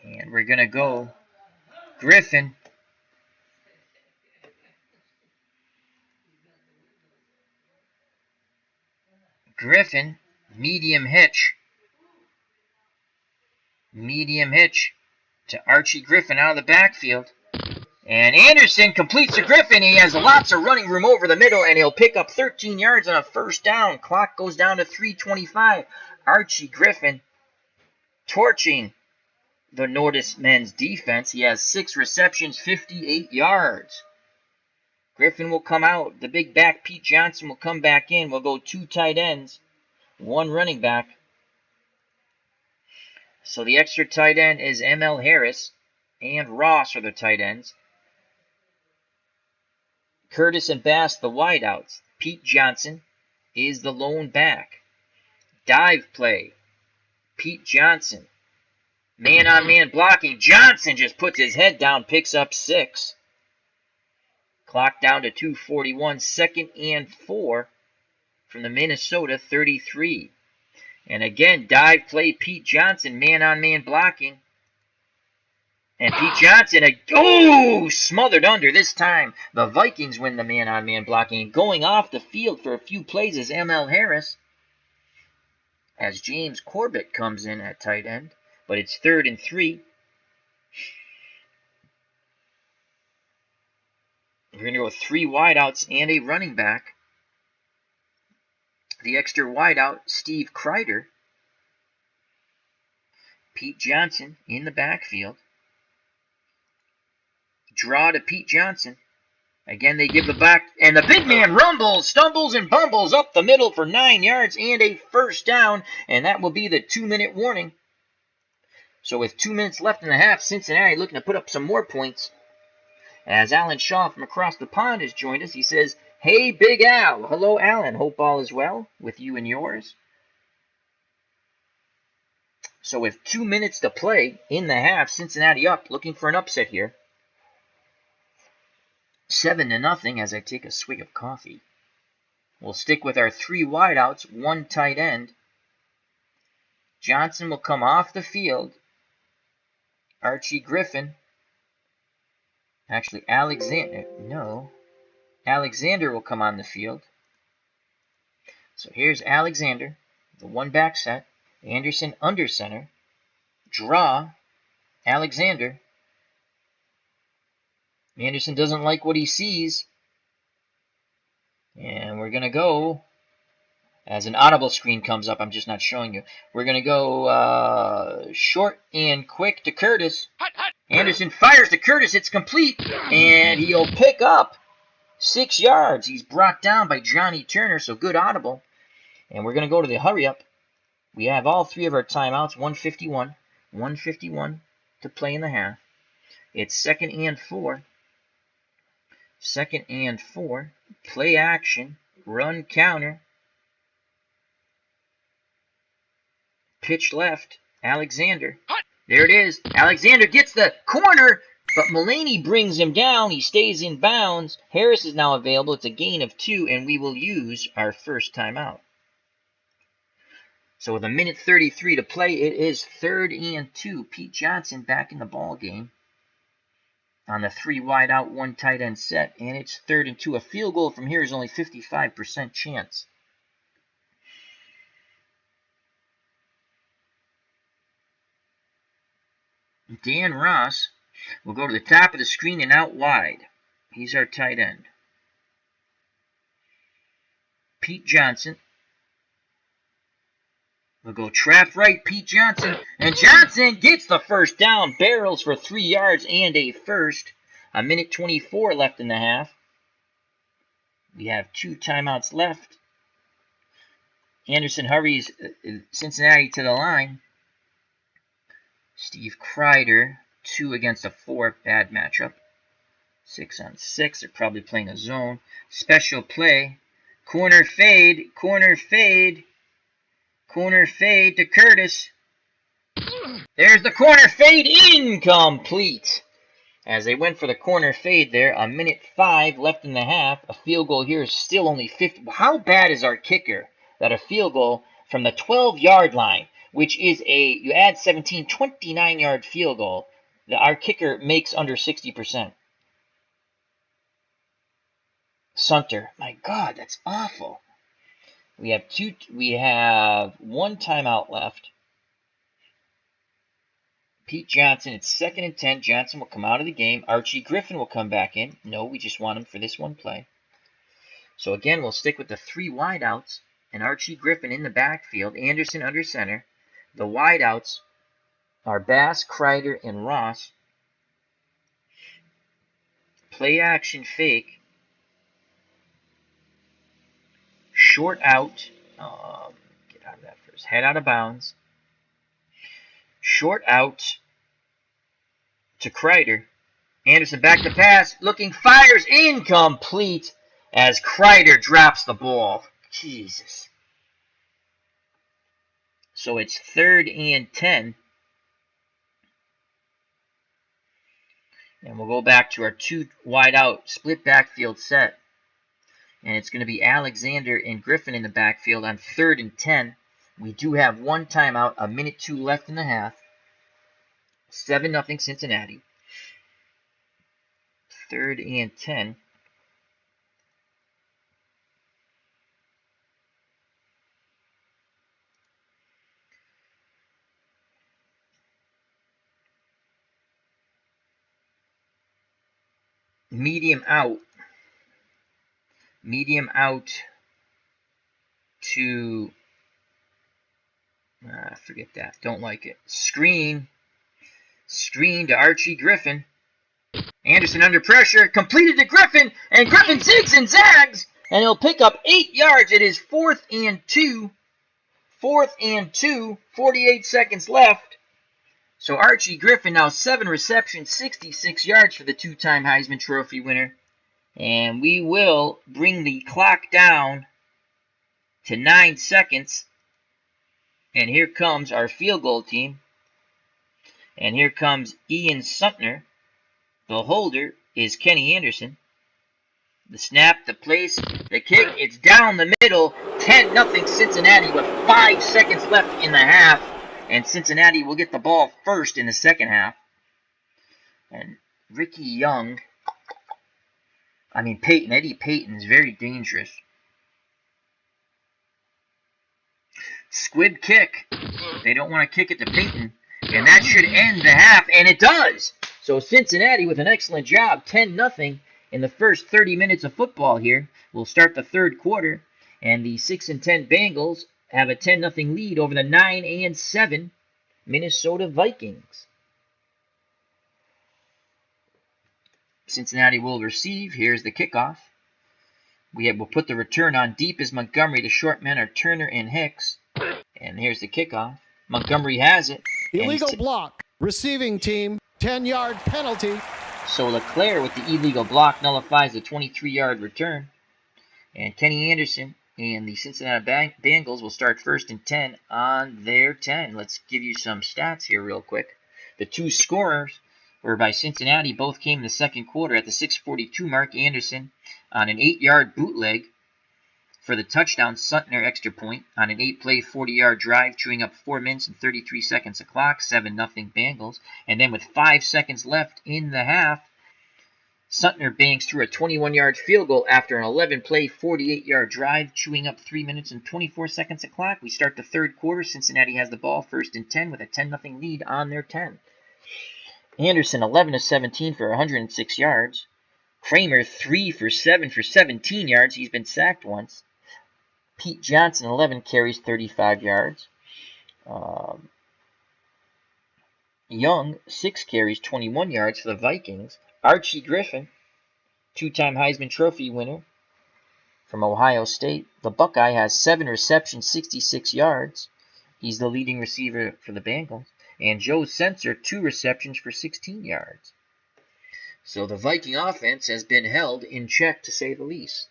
And we're going to go Griffin. Griffin, medium hitch. Medium hitch to Archie Griffin out of the backfield. And Anderson completes to Griffin. He has lots of running room over the middle, and he'll pick up 13 yards on a first down. Clock goes down to 3:25. Archie Griffin torching the Nordis men's defense. He has 6 receptions, 58 yards. Griffin will come out. The big back, Pete Johnson, will come back in. We'll go 2 tight ends, 1 running back. So the extra tight end is M.L. Harris and Ross are the tight ends. Curtis and Bass, the wideouts. Pete Johnson is the lone back. Dive play. Pete Johnson. Man-on-man blocking. Johnson just puts his head down, picks up 6. Clock down to 2:41. 2nd and 4 from the Minnesota 33. And again, dive play. Pete Johnson, man-on-man blocking. And Pete Johnson, smothered under this time. The Vikings win the man-on-man blocking. Going off the field for a few plays is ML Harris, as James Corbett comes in at tight end. But it's 3rd and 3. We're going to go with 3 wideouts and a running back. The extra wideout, Steve Kreider. Pete Johnson in the backfield. Draw to Pete Johnson. Again, they give the back, and the big man rumbles, stumbles, and bumbles up the middle for 9 yards and a first down, and that will be the 2-minute warning. So with 2 minutes left in the half, Cincinnati looking to put up some more points. As Alan Shaw from across the pond has joined us, he says, "Hey, Big Al." Hello, Alan. Hope all is well with you and yours. So with 2 minutes to play in the half, Cincinnati up, looking for an upset here. 7-0 as I take a swig of coffee. We'll stick with our 3 wideouts, 1 tight end. Johnson will come off the field. Archie Griffin. Actually, Alexander will come on the field. So here's Alexander, the 1-back set. Anderson under center. Draw. Alexander. Anderson doesn't like what he sees. And we're going to go, as an audible screen comes up, I'm just not showing you. We're going to go short and quick to Curtis. Anderson fires to Curtis. It's complete. And he'll pick up 6 yards. He's brought down by Johnny Turner, so good audible. And we're going to go to the hurry up. We have all 3 of our timeouts, 151 to play in the half. It's 2nd and 4. 2nd and 4. Play action. Run counter. Pitch left. Alexander. There it is. Alexander gets the corner, but Mullaney brings him down. He stays in bounds. Harris is now available. It's a gain of 2, and we will use our first timeout. So with 1:33 to play, it is 3rd and 2. Pete Johnson back in the ball game on the 3 wide out, 1 tight end set, and it's 3rd and 2. A field goal from here is only 55% chance. Dan Ross will go to the top of the screen and out wide. He's our tight end. Pete Johnson will go trap right. Pete Johnson. And Johnson gets the first down. Barrels for 3 yards and a first. 1:24 left in the half. We have 2 timeouts left. Anderson hurries Cincinnati to the line. Steve Kreider, 2 against a 4. Bad matchup. 6 on 6. They're probably playing a zone. Special play. Corner fade. Corner fade. Corner fade to Curtis. There's the corner fade. Incomplete. As they went for the corner fade there, 1:05 left in the half. A field goal here is still only 50. How bad is our kicker that a field goal from the 12-yard line, which is you add 17, 29-yard field goal, our kicker makes under 60%. Sunter. My God, that's awful. We have 1 timeout left. Pete Johnson, it's 2nd and 10. Johnson will come out of the game. Archie Griffin will come back in. No, we just want him for this one play. So again, we'll stick with the 3 wideouts and Archie Griffin in the backfield. Anderson under center. The wideouts are Bass, Kreider, and Ross. Play action fake. Short out. Get out of that first. Head out of bounds. Short out to Kreider. Anderson back to pass, looking, fires, incomplete as Kreider drops the ball. Jesus. So it's 3rd and 10. And we'll go back to our 2 wide out split backfield set. And it's going to be Alexander and Griffin in the backfield on 3rd and 10. We do have 1 timeout, 1:02 left in the half. 7-0 Cincinnati. 3rd and 10. Medium out to, forget that, don't like it. Screen to Archie Griffin. Anderson under pressure, completed to Griffin, and Griffin zigs and zags, and he'll pick up 8 yards. It is 4th and 2, 48 seconds left. So Archie Griffin now 7 receptions, 66 yards for the 2-time Heisman Trophy winner. And we will bring the clock down to 9 seconds. And here comes our field goal team. And here comes Ian Sutner. The holder is Kenny Anderson. The snap, the place, the kick, it's down the middle. 10-0 Cincinnati with 5 seconds left in the half. And Cincinnati will get the ball first in the second half. And Eddie Payton is very dangerous. Squib kick. They don't want to kick it to Payton. And that should end the half, and it does. So Cincinnati with an excellent job, 10-0 in the first 30 minutes of football here. We'll start the 3rd quarter, and the 6-10 Bengals have a 10-0 lead over the 9-7 Minnesota Vikings. Cincinnati will receive. Here's the kickoff. We'll put the return on. Deep is Montgomery. The short men are Turner and Hicks. And here's the kickoff. Montgomery has it. Illegal block. Receiving team, 10-yard penalty. So Leclerc with the illegal block nullifies the 23-yard return. And Kenny Anderson and the Cincinnati Bengals will start 1st and 10 on their 10. Let's give you some stats here real quick. The 2 scorers were by Cincinnati. Both came in the second quarter at the 6:42 mark. Anderson on an 8-yard bootleg for the touchdown. Sutner extra point on an 8-play, 40-yard drive, chewing up 4 minutes and 33 seconds of clock. 7-0 Bengals. And then with 5 seconds left in the half, Sutner bangs through a 21-yard field goal after an 11-play, 48-yard drive, chewing up 3 minutes and 24 seconds of clock. We start the 3rd quarter. Cincinnati has the ball 1st and 10 with a 10-0 lead on their 10. Anderson 11 of 17 for 106 yards. Kramer 3 for 7 for 17 yards. He's been sacked once. Pete Johnson 11 carries, 35 yards. Young 6 carries, 21 yards for the Vikings. Archie Griffin, 2-time Heisman Trophy winner from Ohio State. The Buckeye has 7 receptions, 66 yards. He's the leading receiver for the Bengals. And Joe Sensor, 2 receptions for 16 yards. So the Viking offense has been held in check, to say the least.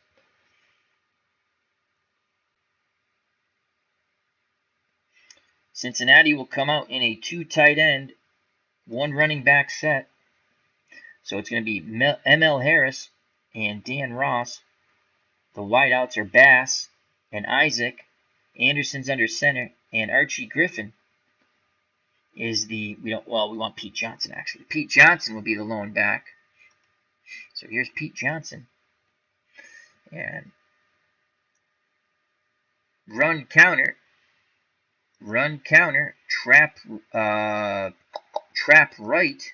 Cincinnati will come out in a 2 tight end, 1 running back set. So it's going to be M.L. Harris and Dan Ross. The wideouts are Bass and Isaac. Anderson's under center, and Archie Griffin is we want Pete Johnson, actually. Pete Johnson will be the lone back. So here's Pete Johnson. And run counter, trap right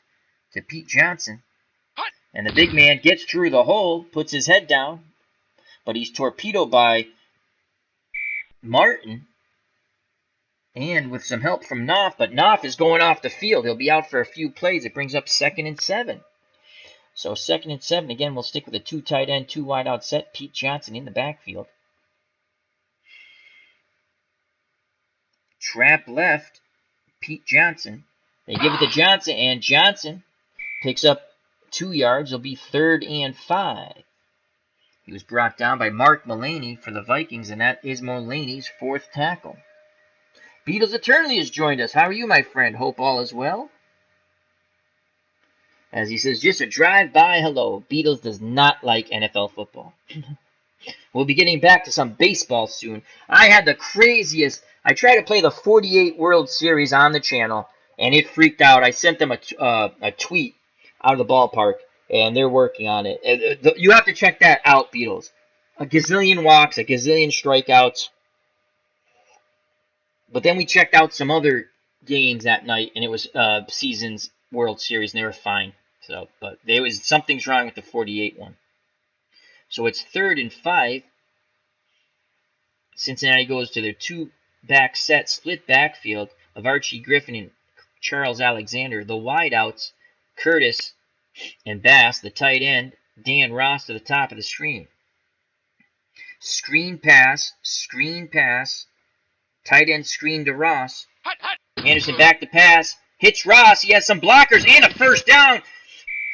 to Pete Johnson. And the big man gets through the hole, puts his head down, but he's torpedoed by Martin. And with some help from Knopf, but Knopf is going off the field. He'll be out for a few plays. It brings up 2nd and 7. So 2nd and 7, again, we'll stick with a 2 tight end, 2 wide out set. Pete Johnson in the backfield. Trap left, Pete Johnson. They give it to Johnson, and Johnson picks up 2 yards. It'll be 3rd and 5. He was brought down by Mark Mullaney for the Vikings, and that is Mullaney's 4th tackle. Beatles Eternally has joined us. How are you, my friend? Hope all is well. As he says, just a drive-by hello. Beatles does not like NFL football. We'll be getting back to some baseball soon. I had the craziest. I tried to play the 48 World Series on the channel, and it freaked out. I sent them a tweet out of the ballpark, and they're working on it. You have to check that out, Beatles. A gazillion walks, a gazillion strikeouts. But then we checked out some other games that night, and it was Seasons World Series, and they were fine. So, but there was something's wrong with the 48 one. So it's 3rd and 5. Cincinnati goes to their 2-back set, split backfield of Archie Griffin and Charles Alexander. The wideouts, Curtis and Bass. The tight end, Dan Ross to the top of the screen. Screen pass. Tight end screen to Ross. Anderson back to pass. Hits Ross. He has some blockers and a first down.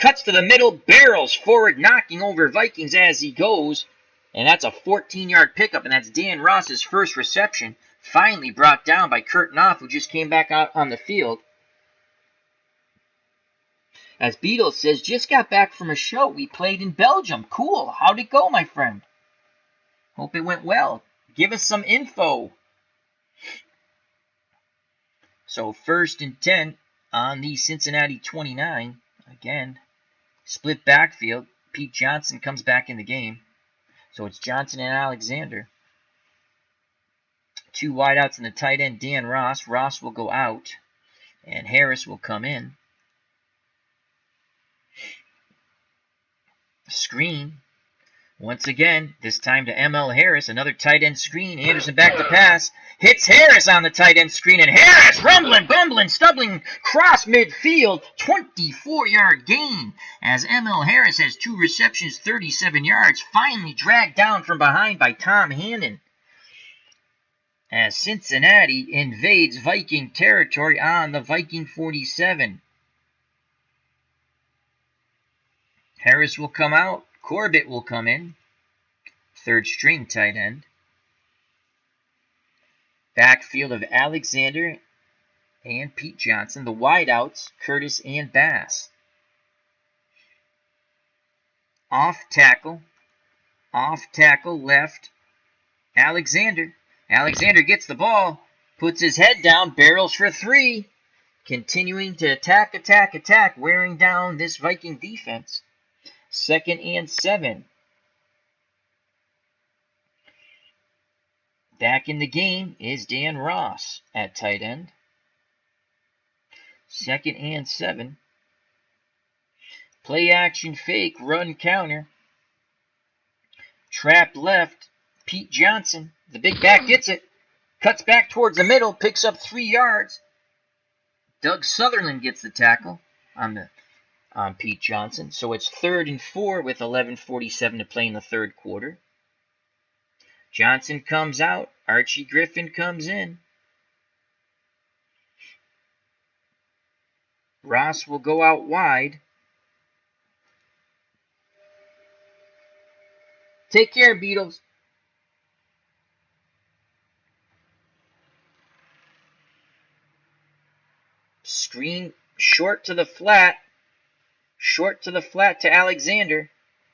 Cuts to the middle, barrels forward, knocking over Vikings as he goes. And that's a 14-yard pickup, and that's Dan Ross's first reception. Finally brought down by Kurt Knopf, who just came back out on the field. As Beatles says, just got back from a show we played in Belgium. Cool. How'd it go, my friend? Hope it went well. Give us some info. So 1st and 10 on the Cincinnati 29. Again, split backfield. Pete Johnson comes back in the game. So it's Johnson and Alexander. 2 wideouts in the tight end, Dan Ross. Ross will go out, and Harris will come in. Screen. Once again, this time to ML Harris. Another tight end screen. Anderson back to pass. Hits Harris on the tight end screen, and Harris rumbling, bumbling, stumbling cross midfield. 24-yard gain as ML Harris has 2 receptions, 37 yards. Finally dragged down from behind by Tom Hannon. As Cincinnati invades Viking territory on the Viking 47. Harris will come out. Corbett will come in. 3rd string tight end. Backfield of Alexander and Pete Johnson. The wideouts, Curtis and Bass. Off tackle left. Alexander gets the ball, puts his head down, barrels for 3. Continuing to attack, wearing down this Viking defense. 2nd and 7. Back in the game is Dan Ross at tight end. 2nd and 7. Play action fake, run counter. Trap left, Pete Johnson. The big back gets it. Cuts back towards the middle, picks up 3 yards. Doug Sutherland gets the tackle on Pete Johnson. So it's 3rd and 4 with 11:47 to play in the 3rd quarter. Johnson comes out. Archie Griffin comes in. Ross will go out wide. Take care, Beatles. Screen short to the flat. Short to the flat to Alexander.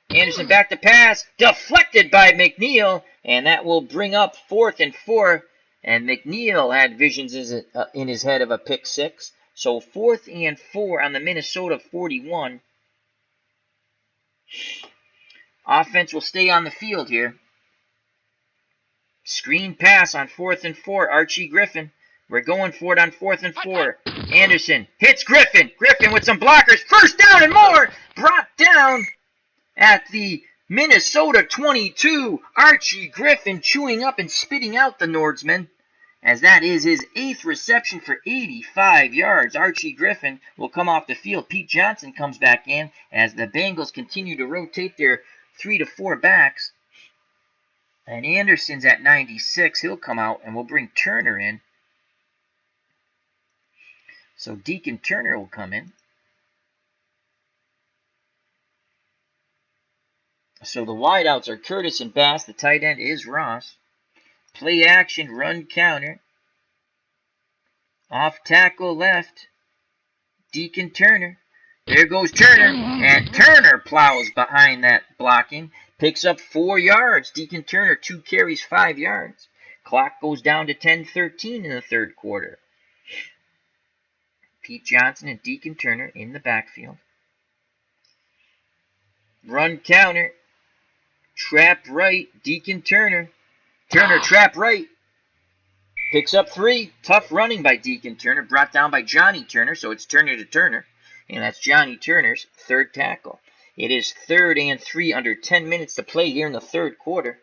Anderson back to pass. Deflected by McNeil. And that will bring up 4th and 4. And McNeil had visions in his head of a pick 6. So 4th and 4 on the Minnesota 41. Offense will stay on the field here. Screen pass on 4th and 4. Archie Griffin. We're going for it on 4th and 4. Anderson hits Griffin. Griffin with some blockers. First down and more. Brought down at the Minnesota 22. Archie Griffin chewing up and spitting out the Nordsman, as that is his 8th reception for 85 yards. Archie Griffin will come off the field. Pete Johnson comes back in as the Bengals continue to rotate their 3 to 4 backs. And Anderson's at 96. He'll come out, and we'll bring Turner in. So Deacon Turner will come in. So the wideouts are Curtis and Bass. The tight end is Ross. Play action, run counter. Off tackle left. Deacon Turner. There goes Turner. And Turner plows behind that blocking. Picks up 4 yards. Deacon Turner, 2 carries, 5 yards. Clock goes down to 10:13 in the third quarter. Pete Johnson and Deacon Turner in the backfield. Run counter. Trap right. Deacon Turner. Turner trap right. Picks up 3. Tough running by Deacon Turner. Brought down by Johnny Turner. So it's Turner to Turner. And that's Johnny Turner's third tackle. It is 3rd and 3 under 10 minutes to play here in the third quarter.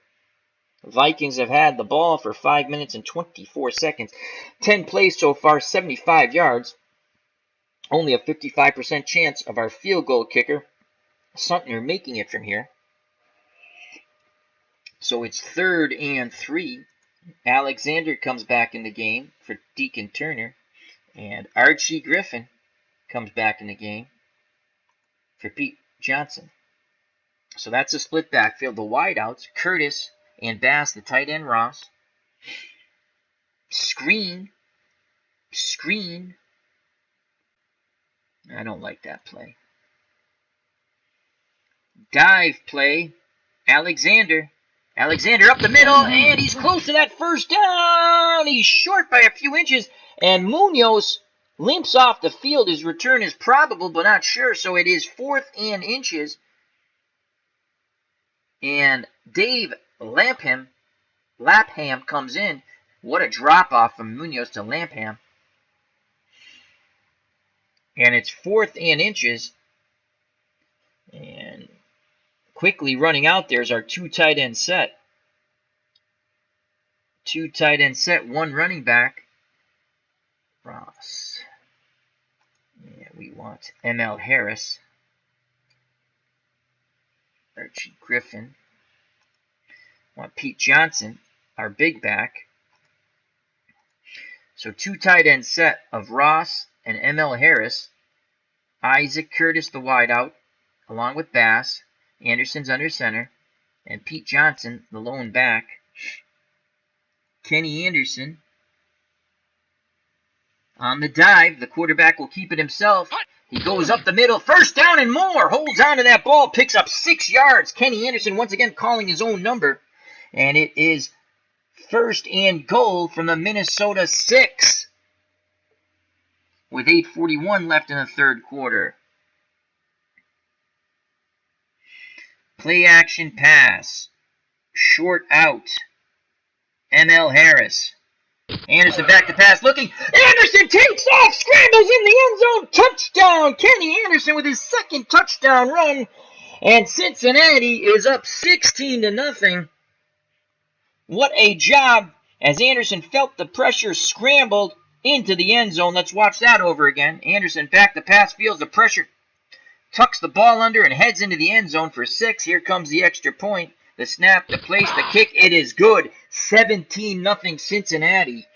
The Vikings have had the ball for 5 minutes and 24 seconds. 10 plays so far, 75 yards. Only a 55% chance of our field goal kicker, Sutner, making it from here. So it's 3rd and 3. Alexander comes back in the game for Deacon Turner. And Archie Griffin comes back in the game for Pete Johnson. So that's a split backfield. The wideouts, Curtis and Bass, the tight end Ross. Screen. I don't like that play. Dive play. Alexander up the middle, and he's close to that first down. He's short by a few inches, and Munoz limps off the field. His return is probable, but not sure, so it is 4th and inches. And Dave Lapham comes in. What a drop-off from Munoz to Lapham. And it's 4th and inches. And quickly running out there is our 2 tight end set. 2 tight end set, 1 running back. Ross. Yeah, we want ML Harris. Archie Griffin. Want Pete Johnson, our big back. So 2 tight end set of Ross and ML Harris. Isaac Curtis, the wideout, along with Bass. Anderson's under center. And Pete Johnson, the lone back. Kenny Anderson. On the dive, the quarterback will keep it himself. He goes up the middle, first down and more. Holds on to that ball, picks up 6 yards. Kenny Anderson once again calling his own number. And it is 1st and goal from the Minnesota 6. With 8:41 left in the third quarter. Play action pass. Short out. ML Harris. Anderson back to pass looking. Anderson takes off, scrambles in the end zone. Touchdown. Kenny Anderson with his 2nd touchdown run. And Cincinnati is up 16-0. What a job as Anderson felt the pressure, scrambled into the end zone. Let's watch that over again. Anderson back to pass, feels the pressure, tucks the ball under and heads into the end zone for 6. Here comes the extra point. The snap, the place, the kick, it is good. 17-0 Cincinnati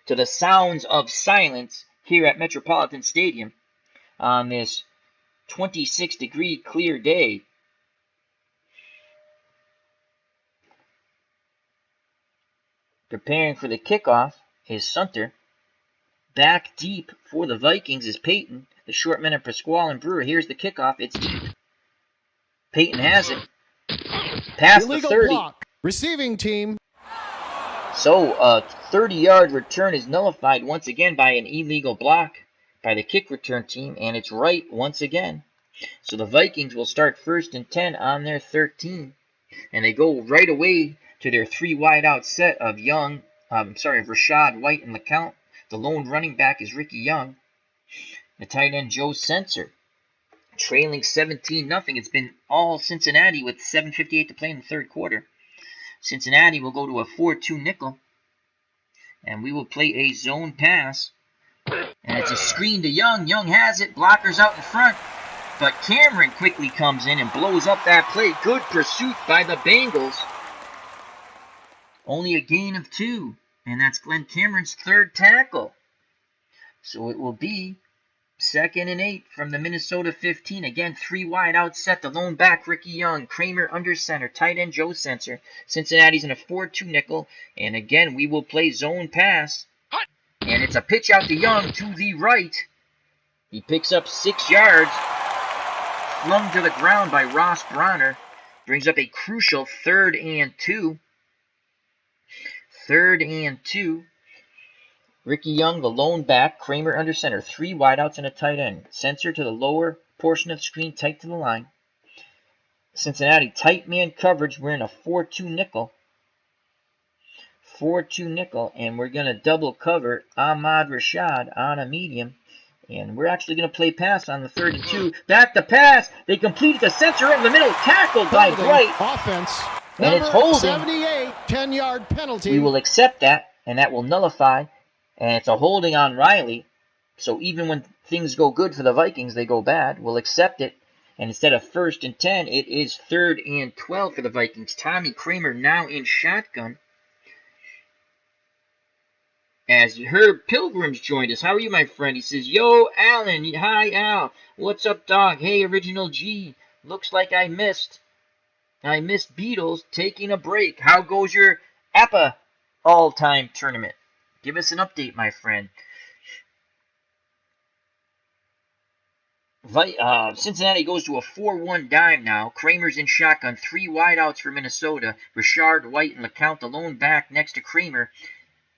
to the sounds of silence here at Metropolitan Stadium on this 26-degree clear day. Preparing for the kickoff is Sunter. Back deep for the Vikings is Peyton. The short men of Pasquale and Brewer. Here's the kickoff. It's deep. Peyton has it. Past the 30. Block. Receiving team. So a 30-yard return is nullified once again by an illegal block by the kick return team, and it's right once again. So the Vikings will start 1st and 10 on their 13, and they go right away to their 3 wide-out set of Rashad White and LeCount. The lone running back is Ricky Young. The tight end, Joe Sensor. Trailing 17-0. It's been all Cincinnati with 7:58 to play in the third quarter. Cincinnati will go to a 4-2 nickel. And we will play a zone pass. And it's a screen to Young. Young has it. Blockers out in front. But Cameron quickly comes in and blows up that play. Good pursuit by the Bengals. Only a gain of 2. And that's Glenn Cameron's 3rd tackle. So it will be 2nd and 8 from the Minnesota 15. Again, 3 wide out set. The lone back, Ricky Young. Kramer under center. Tight end, Joe Sensor. Cincinnati's in a 4-2 nickel. And again, we will play zone pass. And it's a pitch out to Young to the right. He picks up 6 yards. Flung to the ground by Ross Bronner. Brings up a crucial 3rd and 2. 3rd and 2. Ricky Young, the lone back, Kramer under center, 3 wideouts and a tight end. Sensor to the lower portion of the screen, tight to the line. Cincinnati tight man coverage. We're in a 4-2 nickel. 4-2 nickel, and we're going to double cover Ahmad Rashad on a medium. And we're actually going to play pass on the 3rd and 2. Back to pass. They completed the Sensor over the middle, tackled by Bright. Offense. And it's holding. 78, 10-yard penalty. We will accept that, and that will nullify. And it's a holding on Riley. So even when things go good for the Vikings, they go bad. We'll accept it. And instead of 1st and 10, it is 3rd and 12 for the Vikings. Tommy Kramer now in shotgun. As Herb Pilgrim's joined us. How are you, my friend? He says, Yo, Alan. Hi, Al. What's up, dog? Hey, Original G. Looks like I missed Beatles taking a break. How goes your APA all-time tournament? Give us an update, my friend. Cincinnati goes to a 4-1 dime now. Kramer's in shotgun. 3 wideouts for Minnesota. Richard, White, and LeCount, the lone back next to Kramer,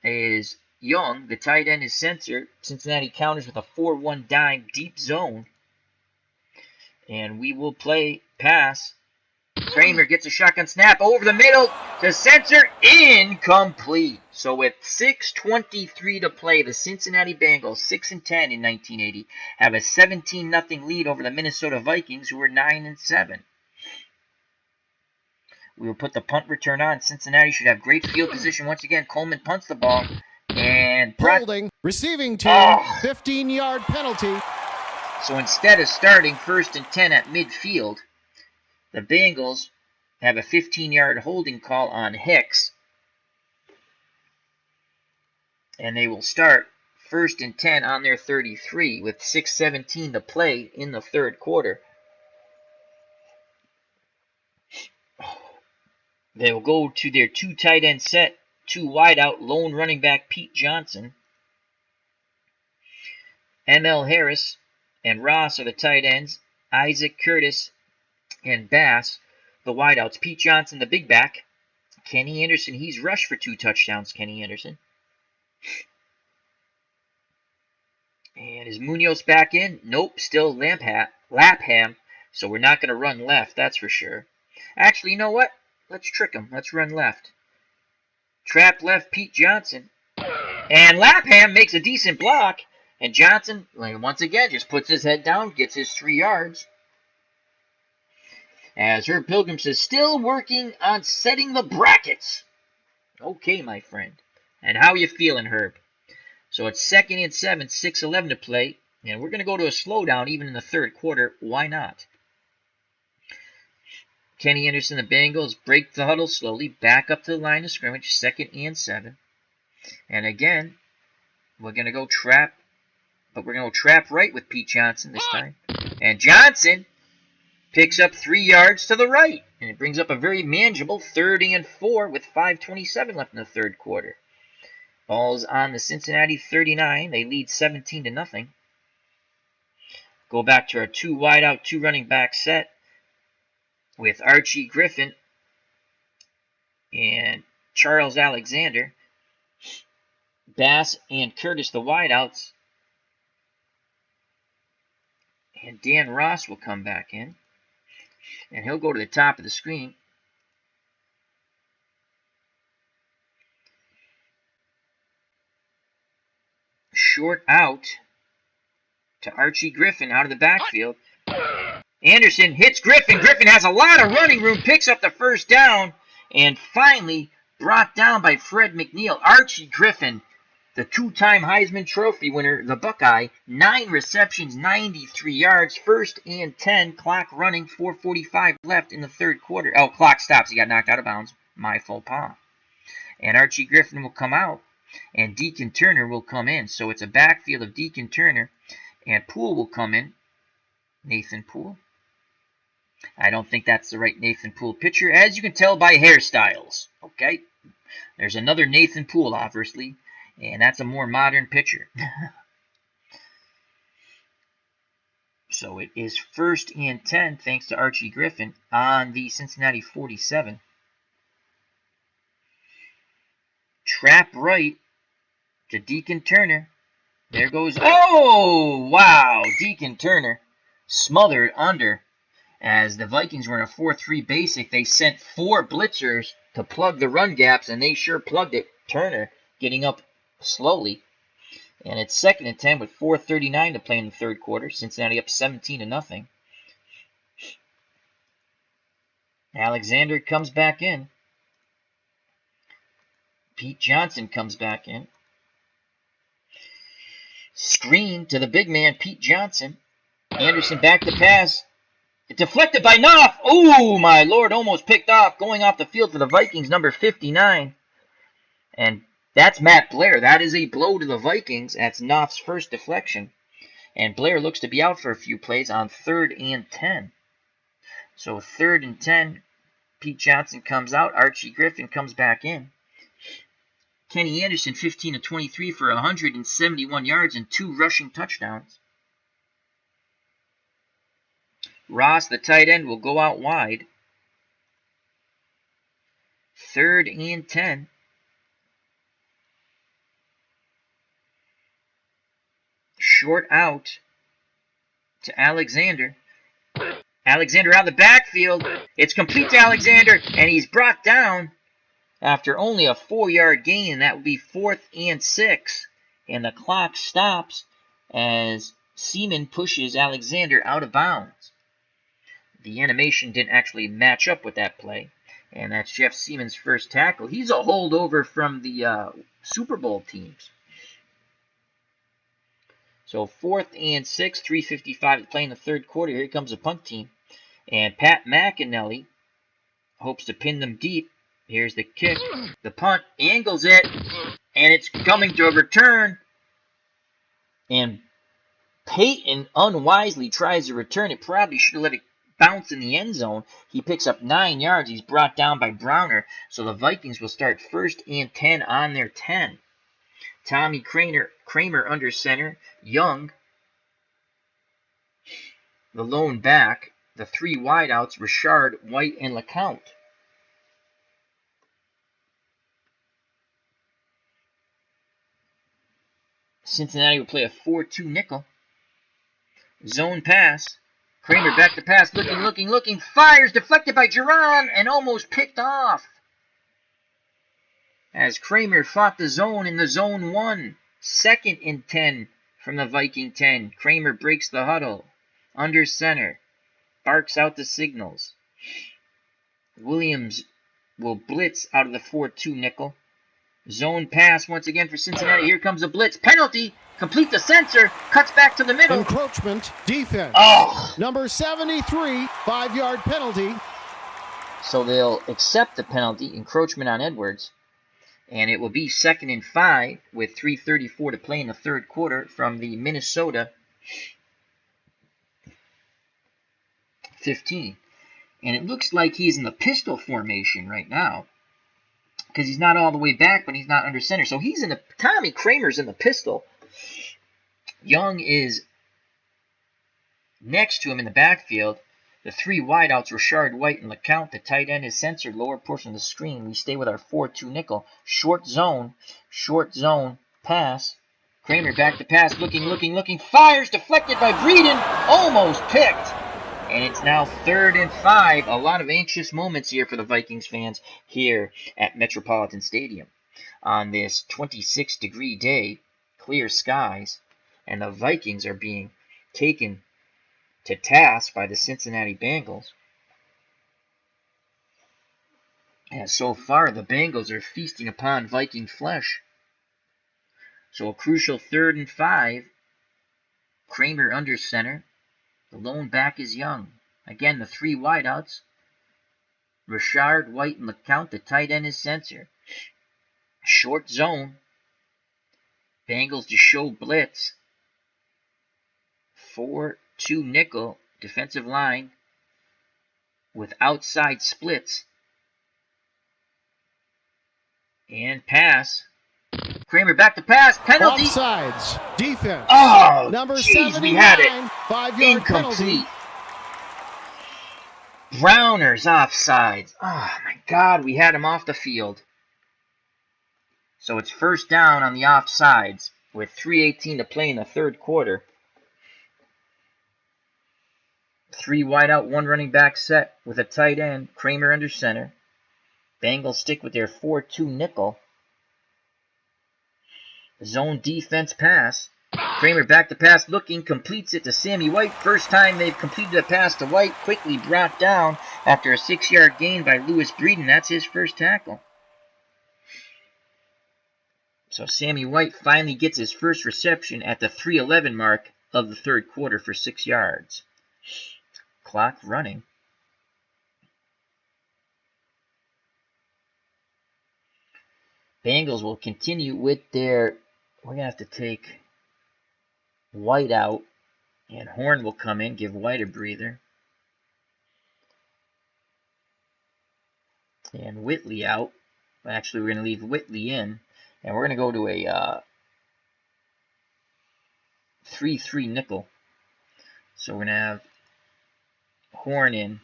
is Young. The tight end is Sensor. Cincinnati counters with a 4-1 dime deep zone. And we will play pass. Kramer gets a shotgun snap over the middle to Sensor, incomplete. So with 6:23 to play, the Cincinnati Bengals, 6-10 in 1980, have a 17-0 lead over the Minnesota Vikings, who are 9-7. We will put the punt return on. Cincinnati should have great field position once again. Coleman punts the ball, and holding. Receiving team, 15-yard penalty. So instead of starting 1st and 10 at midfield, the Bengals have a 15-yard holding call on Hicks. And they will start 1st and 10 on their 33 with 6:17 to play in the 3rd quarter. They will go to their 2 tight end set, 2 wide out, lone running back Pete Johnson. M.L. Harris and Ross are the tight ends. Isaac Curtis and Bass, the wideouts. Pete Johnson, the big back. Kenny Anderson, he's rushed for 2 touchdowns, Kenny Anderson. And is Munoz back in? Nope, still Lapham. So we're not going to run left, that's for sure. Actually, you know what? Let's trick him. Let's run left. Trap left Pete Johnson. And Lapham makes a decent block. And Johnson, once again, just puts his head down, gets his 3 yards. As Herb Pilgrim says, still working on setting the brackets. Okay, my friend. And how you feeling, Herb? So it's 2nd and 7, 6:11 to play. And we're going to go to a slowdown even in the 3rd quarter. Why not? Kenny Anderson, the Bengals, break the huddle slowly, back up to the line of scrimmage, 2nd and 7. And again, we're going to go trap, but we're going to go trap right with Pete Johnson this time. And Johnson picks up 3 yards to the right. And it brings up a very manageable 3rd and 4 with 5:27 left in the 3rd quarter. Ball's on the Cincinnati 39. They lead 17-0. Go back to our 2 wide out, 2 running back set with Archie Griffin and Charles Alexander. Bass and Curtis, the wideouts. And Dan Ross will come back in. And he'll go to the top of the screen. Short out to Archie Griffin out of the backfield. Anderson hits Griffin. Griffin has a lot of running room, picks up the 1st down, and finally brought down by Fred McNeil. Archie Griffin, the 2-time Heisman Trophy winner, the Buckeye, 9 receptions, 93 yards, 1st and 10, clock running, 4:45 left in the 3rd quarter. Oh, clock stops. He got knocked out of bounds. My faux pas. And Archie Griffin will come out, and Deacon Turner will come in. So it's a backfield of Deacon Turner And Poole will come in. Nathan Poole. I don't think that's the right Nathan Poole pitcher, as you can tell by hairstyles. Okay? There's another Nathan Poole, obviously, and that's a more modern pitcher. So it is 1st and 10, thanks to Archie Griffin, on the Cincinnati 47. Trap right to Deacon Turner. There goes, oh, wow, Deacon Turner smothered under. As the Vikings were in a 4-3 basic, they sent 4 blitzers to plug the run gaps, and they sure plugged it. Turner getting up slowly. And it's 2nd and 10 with 4:39 to play in the third quarter. Cincinnati up 17-0. Alexander comes back in. Pete Johnson comes back in. Screen to the big man, Pete Johnson. Anderson back to pass. It deflected by Knopf. Oh, my Lord, almost picked off. Going off the field for the Vikings, number 59. And that's Matt Blair. That is a blow to the Vikings. That's Knopf's first deflection. And Blair looks to be out for a few plays on 3rd and 10. So 3rd and 10, Pete Johnson comes out. Archie Griffin comes back in. Kenny Anderson, 15 of 23 for 171 yards and 2 rushing touchdowns. Ross, the tight end, will go out wide. 3rd and 10. Short out to Alexander. Alexander out of the backfield. It's complete to Alexander, and he's brought down after only a 4-yard gain, and that would be 4th and 6. And the clock stops as Seaman pushes Alexander out of bounds. The animation didn't actually match up with that play, and that's Jeff Seaman's first tackle. He's a holdover from the Super Bowl teams. So 4th and 6, 3:55 to play in the third quarter. Here comes the punt team. And Pat McAnally hopes to pin them deep. Here's the kick. The punt angles it, and it's coming to a return. And Peyton unwisely tries to return it. Probably should have let it bounce in the end zone. He picks up 9 yards. He's brought down by Browner. So the Vikings will start 1st and 10 on their 10. Tommy Kramer under center. Young, the lone back. The 3 wideouts, Richard, White, and LeCount. Cincinnati will play a 4-2 nickel. Zone pass. Kramer back to pass. Looking. Fires. Deflected by Giron and almost picked off. As Kramer fought the zone in the zone 1. 2nd and 10 from the Viking 10. Kramer breaks the huddle. Under center. Barks out the signals. Williams will blitz out of the 4-2 nickel. Zone pass once again for Cincinnati. Here comes a blitz. Penalty. Complete the censor. Cuts back to the middle. Encroachment defense. Oh! Number 73, 5-yard penalty. So they'll accept the penalty. Encroachment on Edwards. And it will be 2nd and 5 with 3:34 to play in the third quarter from the Minnesota 15. And it looks like he's in the pistol formation right now, because he's not all the way back, but he's not under center. So he's in the, Tommy Kramer's in the pistol. Young is next to him in the backfield. The 3 wideouts, Richard, White, and LeCount. The tight end is censored, lower portion of the screen. We stay with our 4-2 nickel. Short zone, pass. Kramer back to pass, looking. Fires, deflected by Breeden. Almost picked. And it's now 3rd and 5. A lot of anxious moments here for the Vikings fans here at Metropolitan Stadium. On this 26-degree day, clear skies, and the Vikings are being taken to task by the Cincinnati Bengals. And so far, the Bengals are feasting upon Viking flesh. So a crucial 3rd and 5. Kramer under center. The lone back is Young. Again, the 3 wideouts. Richard, White, and LeCount. The tight end is Censor. Short zone. Bengals to show blitz. 4-2 nickel defensive line with outside splits. And pass. Kramer back to pass. Penalty. Offsides. Defense. Oh, Number jeez, we had it. 5-yard penalty. Incomplete. Browner's offsides. Oh, my God, we had him off the field. So it's first down on the offsides with 3:18 to play in the third quarter. 3 wide out, 1 running back set with a tight end. Kramer under center. Bengals stick with their 4-2 nickel. Zone defense pass. Kramer back to pass looking, completes it to Sammy White. First time they've completed a pass to White. Quickly brought down after a 6-yard gain by Lewis Breeden. That's his first tackle. So Sammy White finally gets his first reception at the 3:11 mark of the third quarter for 6 yards. Clock running. Bengals will continue with their... We're going to have to take White out, and Horn will come in, give White a breather. And Whitley out. Actually, we're going to leave Whitley in, and we're going to go to a 3-3 nickel. So we're going to have Horn in.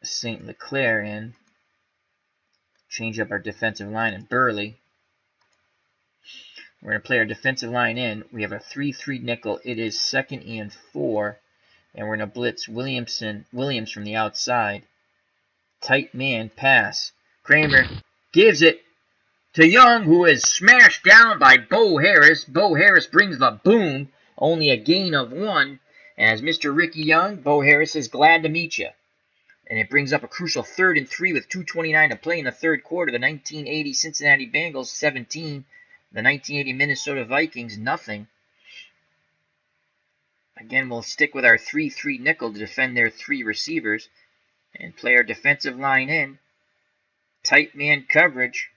St. Leclerc in. Change up our defensive line and Burley. We're going to play our defensive line in. We have a 3-3 nickel. It is 2nd and 4. And we're going to blitz Williams from the outside. Tight man pass. Kramer gives it to Young, who is smashed down by Bo Harris. Bo Harris brings the boom. Only a gain of 1. As Mr. Ricky Young, Bo Harris is glad to meet you. And it brings up a crucial 3rd and 3 with 2:29 to play in the third quarter. The 1980 Cincinnati Bengals 17. The 1980 Minnesota Vikings nothing. Again, we'll stick with our 3-3 nickel to defend their 3 receivers. And play our defensive line in. Tight man coverage.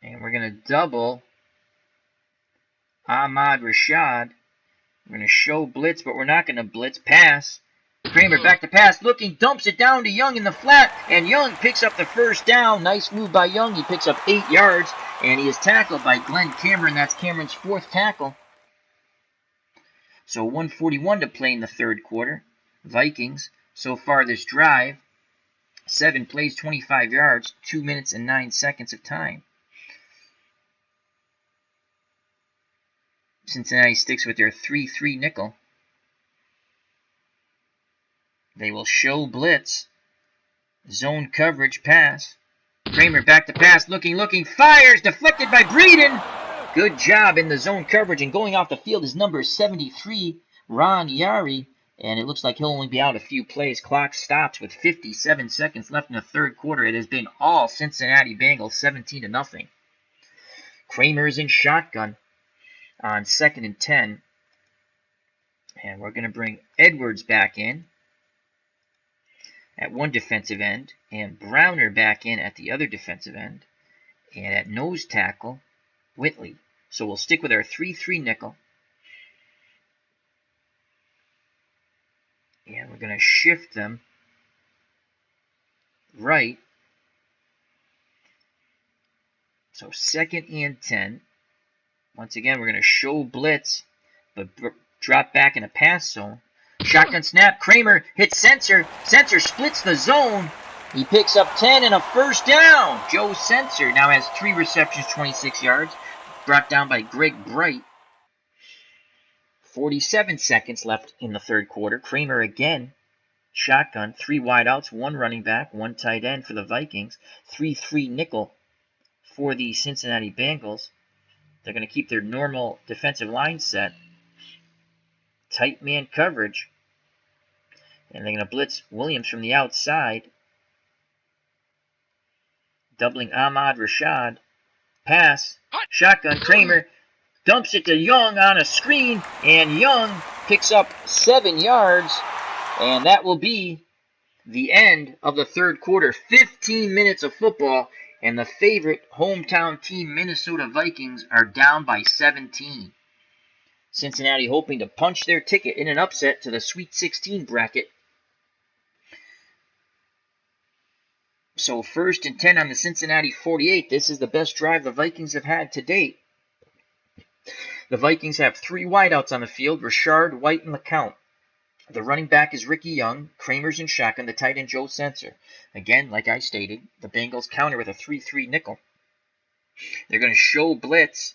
And we're going to double Ahmad Rashad. We're going to show blitz, but we're not going to blitz. Pass. Kramer back to pass, looking, dumps it down to Young in the flat, and Young picks up the first down. Nice move by Young. He picks up 8 yards, and he is tackled by Glenn Cameron. That's Cameron's 4th tackle. So 1:41 to play in the third quarter. Vikings, so far this drive, 7 plays, 25 yards, 2 minutes and 9 seconds of time. Cincinnati sticks with their 3-3 nickel. They will show blitz. Zone coverage pass. Kramer back to pass. Looking. Fires. Deflected by Breeden. Good job in the zone coverage. And going off the field is number 73, Ron Yari. And it looks like he'll only be out a few plays. Clock stops with 57 seconds left in the third quarter. It has been all Cincinnati Bengals, 17-0. Kramer is in shotgun on 2nd and 10. And we're going to bring Edwards back in at one defensive end, and Browner back in at the other defensive end, and at nose tackle, Whitley. So we'll stick with our 3-3 nickel, and we're going to shift them right. So 2nd and 10. Once again, we're going to show blitz, but drop back in a pass zone. Shotgun snap. Kramer hits Sensor. Sensor splits the zone. He picks up 10 and a first down. Joe Sensor now has 3 receptions, 26 yards. Brought down by Greg Bright. 47 seconds left in the third quarter. Kramer again. Shotgun. 3 wideouts, 1 running back, 1 tight end for the Vikings. 3-3 nickel for the Cincinnati Bengals. They're going to keep their normal defensive line set. Tight man coverage. And they're going to blitz Williams from the outside. Doubling Ahmad Rashad. Pass. Shotgun. Kramer dumps it to Young on a screen. And Young picks up 7 yards. And that will be the end of the third quarter. 15 minutes of football. And the favorite hometown team, Minnesota Vikings, are down by 17. Cincinnati hoping to punch their ticket in an upset to the Sweet 16 bracket. So 1st and 10 on the Cincinnati 48. This is the best drive the Vikings have had to date. The Vikings have 3 wideouts on the field, Richard, White, and LeCount. The running back is Ricky Young, Kramer's in shotgun, the tight end Joe Sensor. Again, like I stated, the Bengals counter with a 3-3 nickel. They're going to show blitz.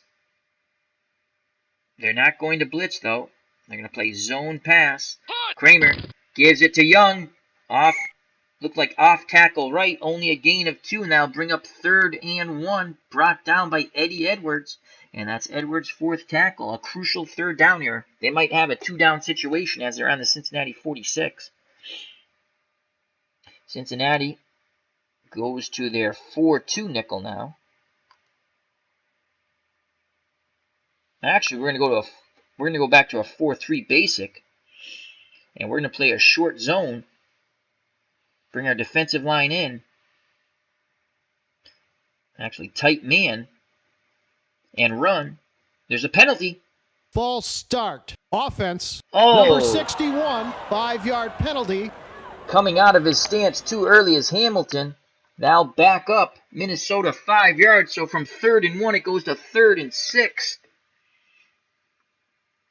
They're not going to blitz, though. They're going to play zone pass. Kramer gives it to Young. Looked like off tackle right. Only a gain of 2. Now bring up 3rd and 1. Brought down by Eddie Edwards. And that's Edwards' 4th tackle. A crucial 3rd down here. They might have a 2-down situation as they're on the Cincinnati 46. Cincinnati goes to their 4-2 nickel now. Actually, we're going to go back to a 4-3 basic, and we're going to play a short zone. Bring our defensive line in. Actually, tight man and run. There's a penalty. False start. Offense. Oh. Number 61, 5-yard penalty. Coming out of his stance too early is Hamilton. Now back up. Minnesota 5 yards. So from 3rd and 1, it goes to 3rd and 6.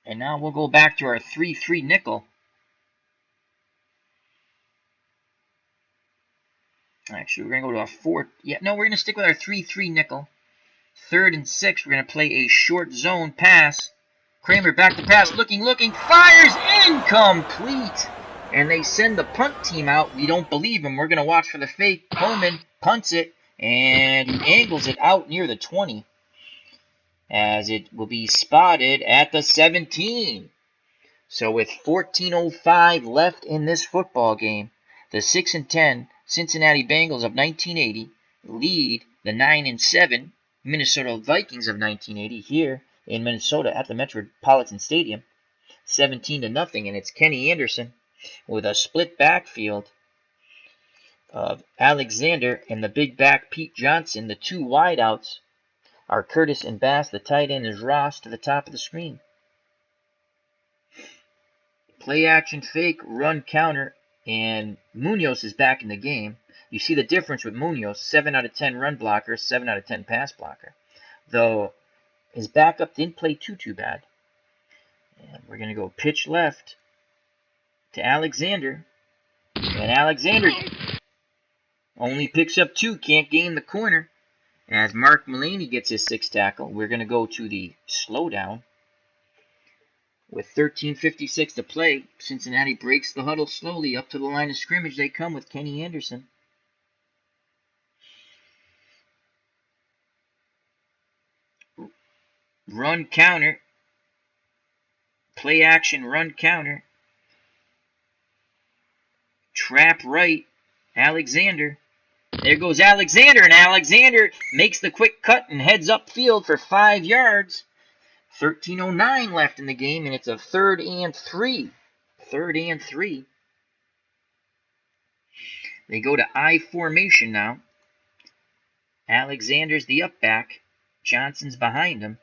And now we'll go back to our 3-3 nickel. Actually, we're going to go to a 4. Yeah, no, we're going to stick with our 3-3 nickel. 3rd and 6, we're going to play a short zone pass. Kramer back to pass, looking, fires, incomplete. And they send the punt team out. We don't believe him. We're going to watch for the fake. Coleman punts it, and he angles it out near the 20. As it will be spotted at the 17. So with 14:05 left in this football game, the 6-10 Cincinnati Bengals of 1980 lead the 9-7 Minnesota Vikings of 1980 here in Minnesota at the Metropolitan Stadium, 17-0, and it's Kenny Anderson with a split backfield of Alexander and the big back Pete Johnson. The 2 wideouts are Curtis and Bass. The tight end is Ross to the top of the screen. Play action fake, run counter, and Munoz is back in the game. You see the difference with Munoz, 7 out of 10 run blocker, 7 out of 10 pass blocker. Though his backup didn't play too bad. And we're going to go pitch left to Alexander. And Alexander only picks up 2, can't gain the corner. As Mark Mullaney gets his 6th tackle, we're going to go to the slowdown. With 13:56 to play, Cincinnati breaks the huddle slowly. Up to the line of scrimmage they come with Kenny Anderson. Run counter. Play action run counter. Trap right. Alexander. There goes Alexander, and Alexander makes the quick cut and heads upfield for 5 yards. 13:09 left in the game, and it's a 3rd and 3. 3rd and 3. They go to I formation now. Alexander's the up back. Johnson's behind him.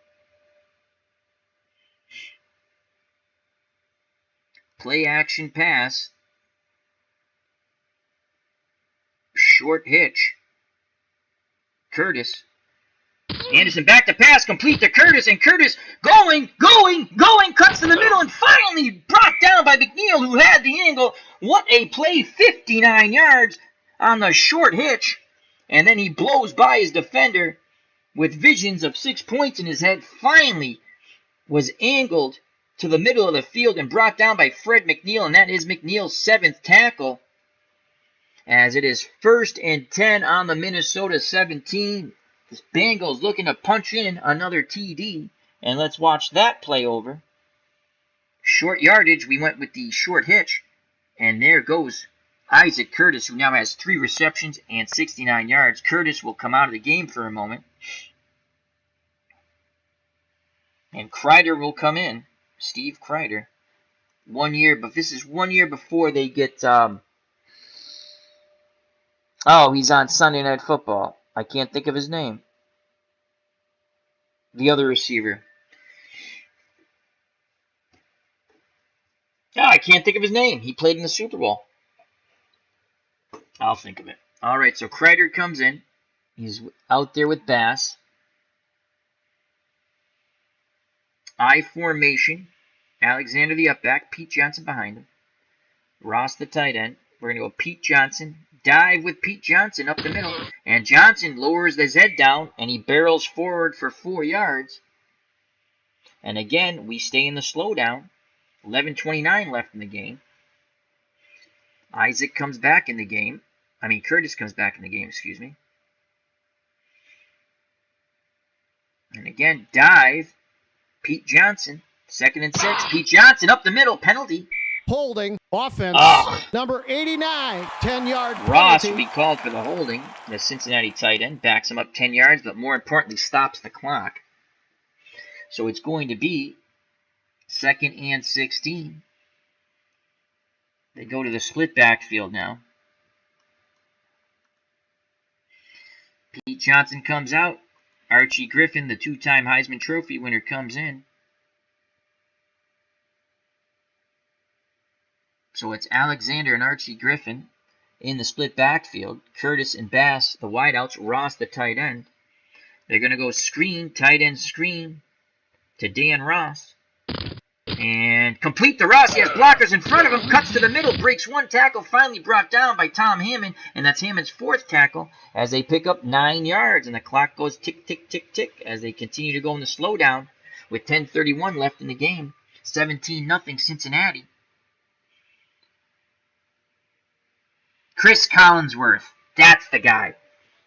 Play action pass. Short hitch. Curtis. Anderson back to pass, complete to Curtis, and Curtis going, cuts to the middle, and finally brought down by McNeil, who had the angle. What a play, 59 yards on the short hitch, and then he blows by his defender with visions of 6 points in his head. Finally was angled to the middle of the field and brought down by Fred McNeil, and that is McNeil's 7th tackle. As it is 1st and 10 on the Minnesota 17. The Bengals looking to punch in another TD. And let's watch that play over. Short yardage. We went with the short hitch. And there goes Isaac Curtis, who now has 3 receptions and 69 yards. Curtis will come out of the game for a moment. And Kreider will come in. Steve Kreider. 1 year, but this is 1 year before they get... Oh, he's on Sunday Night Football. I can't think of his name. The other receiver. Oh, I can't think of his name. He played in the Super Bowl. I'll think of it. All right, so Kreider comes in. He's out there with Bass. I formation. Alexander the up back. Pete Johnson behind him. Ross the tight end. We're going to go Pete Johnson. Dive with Pete Johnson up the middle. And Johnson lowers his head down, and he barrels forward for 4 yards. And again, we stay in the slowdown. 11:29 left in the game. Isaac comes back in the game. Curtis comes back in the game, excuse me. And again, dive. Pete Johnson. 2nd and 6. Pete Johnson up the middle. Penalty. Holding. Offense. Number 89. 10-yard penalty. Ross will be called for the holding. The Cincinnati tight end backs him up 10 yards, but more importantly, stops the clock. So it's going to be 2nd and 16. They go to the split backfield now. Pete Johnson comes out. Archie Griffin, the 2-time Heisman Trophy winner, comes in. So it's Alexander and Archie Griffin in the split backfield. Curtis and Bass, the wideouts. Ross, the tight end. They're going to go screen, tight end screen to Dan Ross. And complete to Ross. He has blockers in front of him. Cuts to the middle. Breaks one tackle. Finally brought down by Tom Hammond. And that's Hammond's 4th tackle as they pick up 9 yards. And the clock goes tick, tick, tick, tick as they continue to go in the slowdown with 10:31 left in the game. 17-0 Cincinnati. Chris Collinsworth. That's the guy.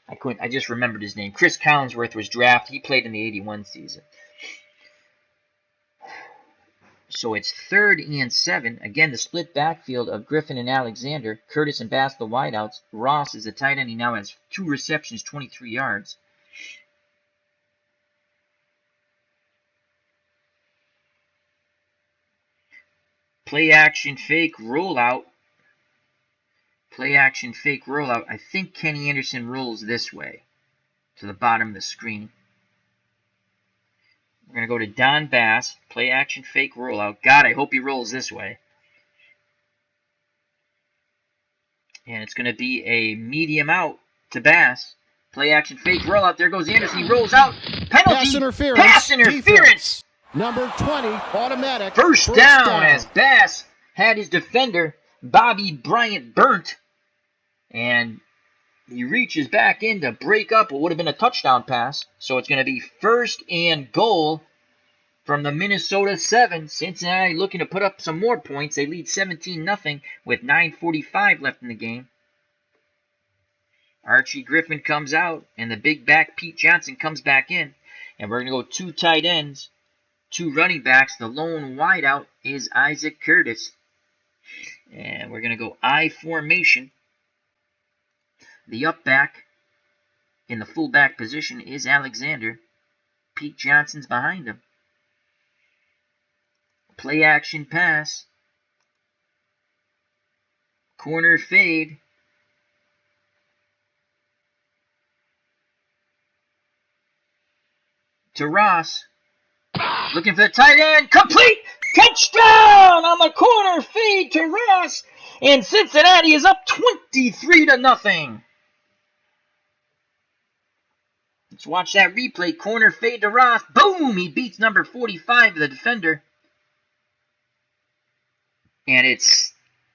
I just remembered his name. Chris Collinsworth was drafted. He played in the 81 season. So it's 3rd and 7. Again, the split backfield of Griffin and Alexander. Curtis and Bass, the wideouts. Ross is the tight end. He now has 2 receptions, 23 yards. Play action fake rollout. Play action fake rollout. I think Kenny Anderson rolls this way to the bottom of the screen. We're going to go to Don Bass. Play action fake rollout. God, I hope he rolls this way. And it's going to be a medium out to Bass. Play action fake rollout. There goes Anderson. He rolls out. Penalty. Pass interference. Pass interference. Number 20. Automatic. First down as Bass had his defender, Bobby Bryant, burnt. And he reaches back in to break up what would have been a touchdown pass. So it's going to be 1st and goal from the Minnesota 7. Cincinnati looking to put up some more points. They lead 17-0 with 9:45 left in the game. Archie Griffin comes out, and the big back Pete Johnson comes back in. And we're going to go 2 tight ends, 2 running backs. The lone wideout is Isaac Curtis. And we're going to go I formation. The up back in the fullback position is Alexander. Pete Johnson's behind him. Play action pass. Corner fade. To Ross. Looking for the tight end. Complete! Touchdown on the corner fade to Ross. And Cincinnati is up 23-0. Let's watch that replay. Corner fade to Ross. Boom! He beats number 45, the defender. And it's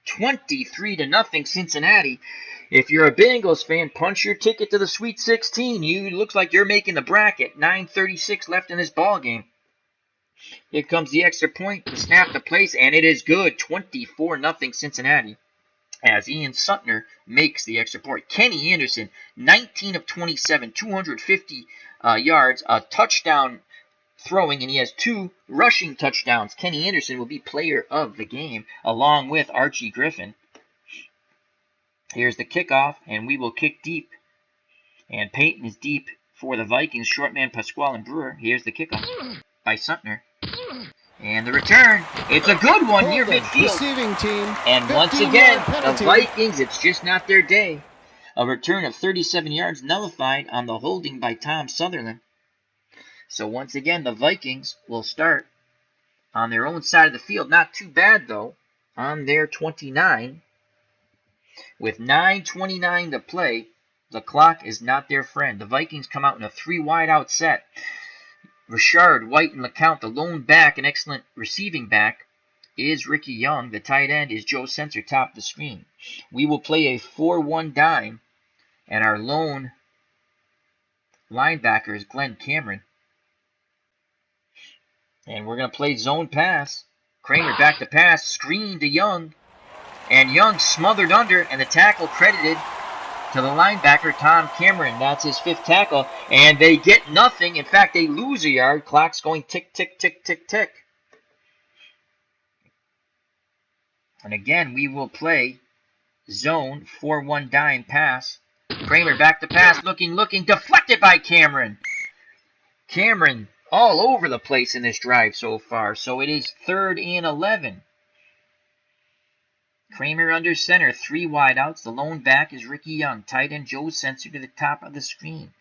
23-0 Cincinnati. If you're a Bengals fan, punch your ticket to the Sweet 16. It looks like you're making the bracket. 9:36 left in this ball game. Here comes the extra point to snap the place, and it is good. 24-0 Cincinnati. As Ian Sutner makes the extra point. Kenny Anderson, 19 of 27, 250 yards, a touchdown throwing, and he has 2 rushing touchdowns. Kenny Anderson will be player of the game, along with Archie Griffin. Here's the kickoff, and we will kick deep. And Peyton is deep for the Vikings. Shortman, Pasquale, and Brewer. Here's the kickoff by Sutner. And the return, it's a good one near midfield. Receiving team. And once again, the Vikings, it's just not their day. A return of 37 yards nullified on the holding by Tom Sutherland. So once again, the Vikings will start on their own side of the field. Not too bad, though, on their 29. With 9:29 to play, the clock is not their friend. The Vikings come out in a 3 wide-out set. Richard, White, and LeCount, the lone back, an excellent receiving back, is Ricky Young. The tight end is Joe Sensor, top of the screen. We will play a 4-1 dime, and our lone linebacker is Glenn Cameron. And we're going to play zone pass. Kramer back to pass, screen to Young, and Young smothered under, and the tackle credited to the linebacker, Tom Cameron. That's his 5th tackle, and they get nothing. In fact, they lose a yard. Clock's going tick, tick, tick, tick, tick. And again, we will play zone 4-1 dime pass. Kramer back to pass, looking, deflected by Cameron. Cameron all over the place in this drive so far. So it is 3rd and 11. Kramer under center, 3 wideouts. The lone back is Ricky Young. Tight end Joe Sensor to the top of the screen.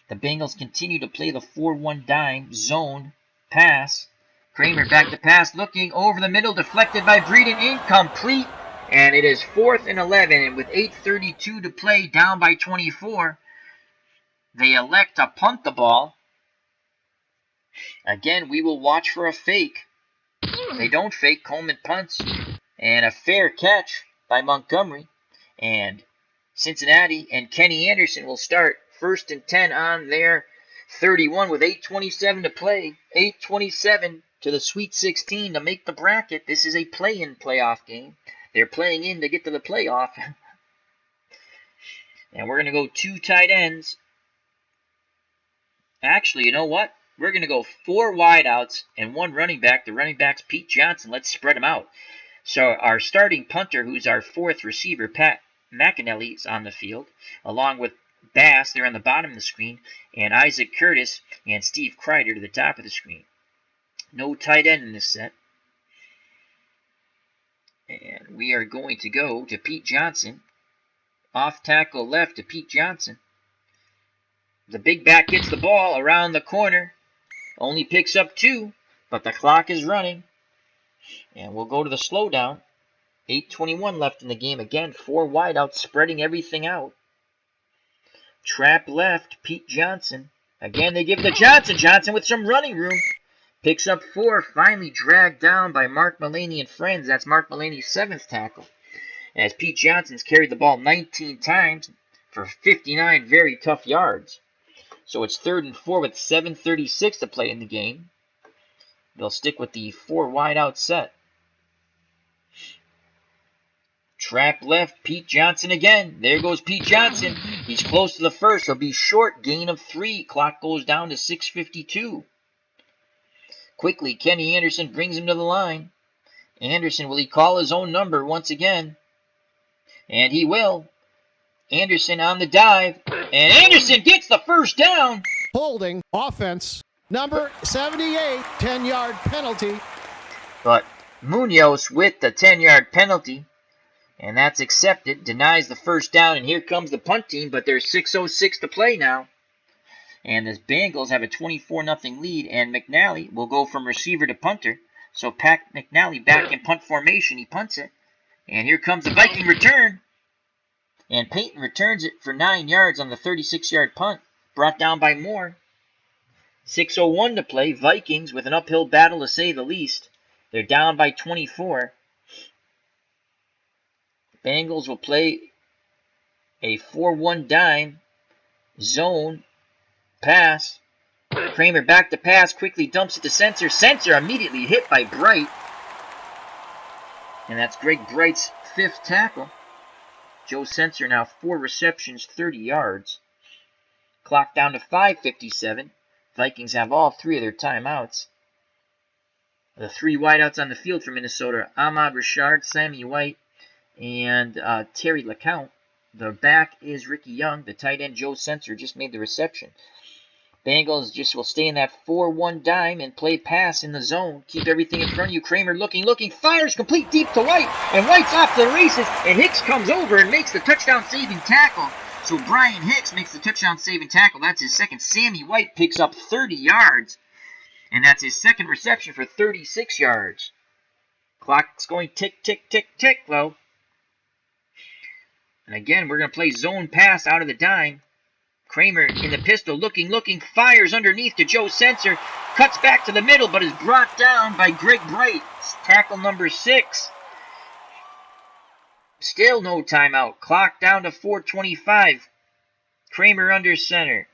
The Bengals continue to play the 4-1 dime zone pass. Kramer back to pass, looking over the middle, deflected by Breeden, incomplete. And it is 4th and 11, and with 8:32 to play, down by 24, they elect to punt the ball. Again, we will watch for a fake. They don't fake. Coleman punts. And a fair catch by Montgomery. And Cincinnati and Kenny Anderson will start 1st and 10 on their 31 with 8:27 to play. 8:27 to the Sweet 16 to make the bracket. This is a play-in playoff game. They're playing in to get to the playoff. And we're going to go 2 tight ends. Actually, you know what? We're going to go 4 wideouts and 1 running back. The running back's Pete Johnson. Let's spread them out. So our starting punter, who's our 4th receiver, Pat McAnally, is on the field, along with Bass. They're on the bottom of the screen, and Isaac Curtis and Steve Kreider to the top of the screen. No tight end in this set. And we are going to go to Pete Johnson. Off tackle left to Pete Johnson. The big back gets the ball around the corner. Only picks up 2, but the clock is running. And we'll go to the slowdown. 8:21 left in the game. Again, 4 wideouts spreading everything out. Trap left, Pete Johnson. Again, they give it to Johnson. Johnson with some running room. Picks up 4, finally dragged down by Mark Mullaney and friends. That's Mark Mullaney's 7th tackle. As Pete Johnson's carried the ball 19 times for 59 very tough yards. So it's 3rd and 4 with 7:36 to play in the game. They'll stick with the 4 wideout set. Trap left, Pete Johnson again. There goes Pete Johnson. He's close to the first. He'll be short, gain of 3. Clock goes down to 6:52. Quickly, Kenny Anderson brings him to the line. Anderson, will he call his own number once again? And he will. Anderson on the dive. And Anderson gets the first down. Holding offense. Number 78, 10-yard penalty. But Munoz with the 10-yard penalty. And that's accepted. Denies the first down. And here comes the punt team. But there's 6:06 to play now. And the Bengals have a 24-0 lead. And McNally will go from receiver to punter. So Pat McNally back in punt formation. He punts it. And here comes the Viking return. And Peyton returns it for 9 yards on the 36-yard punt. Brought down by Moore. 6:01 to play. Vikings with an uphill battle to say the least. They're down by 24. Bengals will play a 4-1 dime zone pass. Kramer back to pass, quickly dumps it to Sensor. Sensor immediately hit by Bright. And that's Greg Bright's 5th tackle. Joe Sensor now 4 receptions, 30 yards. Clock down to 5:57. Vikings have all 3 of their timeouts. The 3 wideouts on the field for Minnesota: Ahmad Richard, Sammy White, and Terry LeCount. The back is Ricky Young. The tight end, Joe Sensor, just made the reception. Bengals just will stay in that 4-1 dime and play pass in the zone. Keep everything in front of you. Kramer looking, fires complete deep to White, and White's off to the races, and Hicks comes over and makes the touchdown-saving tackle. So Brian Hicks makes the touchdown saving tackle. That's his second. Sammy White picks up 30 yards. And that's his second reception for 36 yards. Clock's going tick, tick, tick, tick, though. And again, we're going to play zone pass out of the dime. Kramer in the pistol, looking, fires underneath to Joe Sensor. Cuts back to the middle, but is brought down by Greg Bright. Tackle number 6. Still no timeout. Clock down to 4:25. Kramer under center.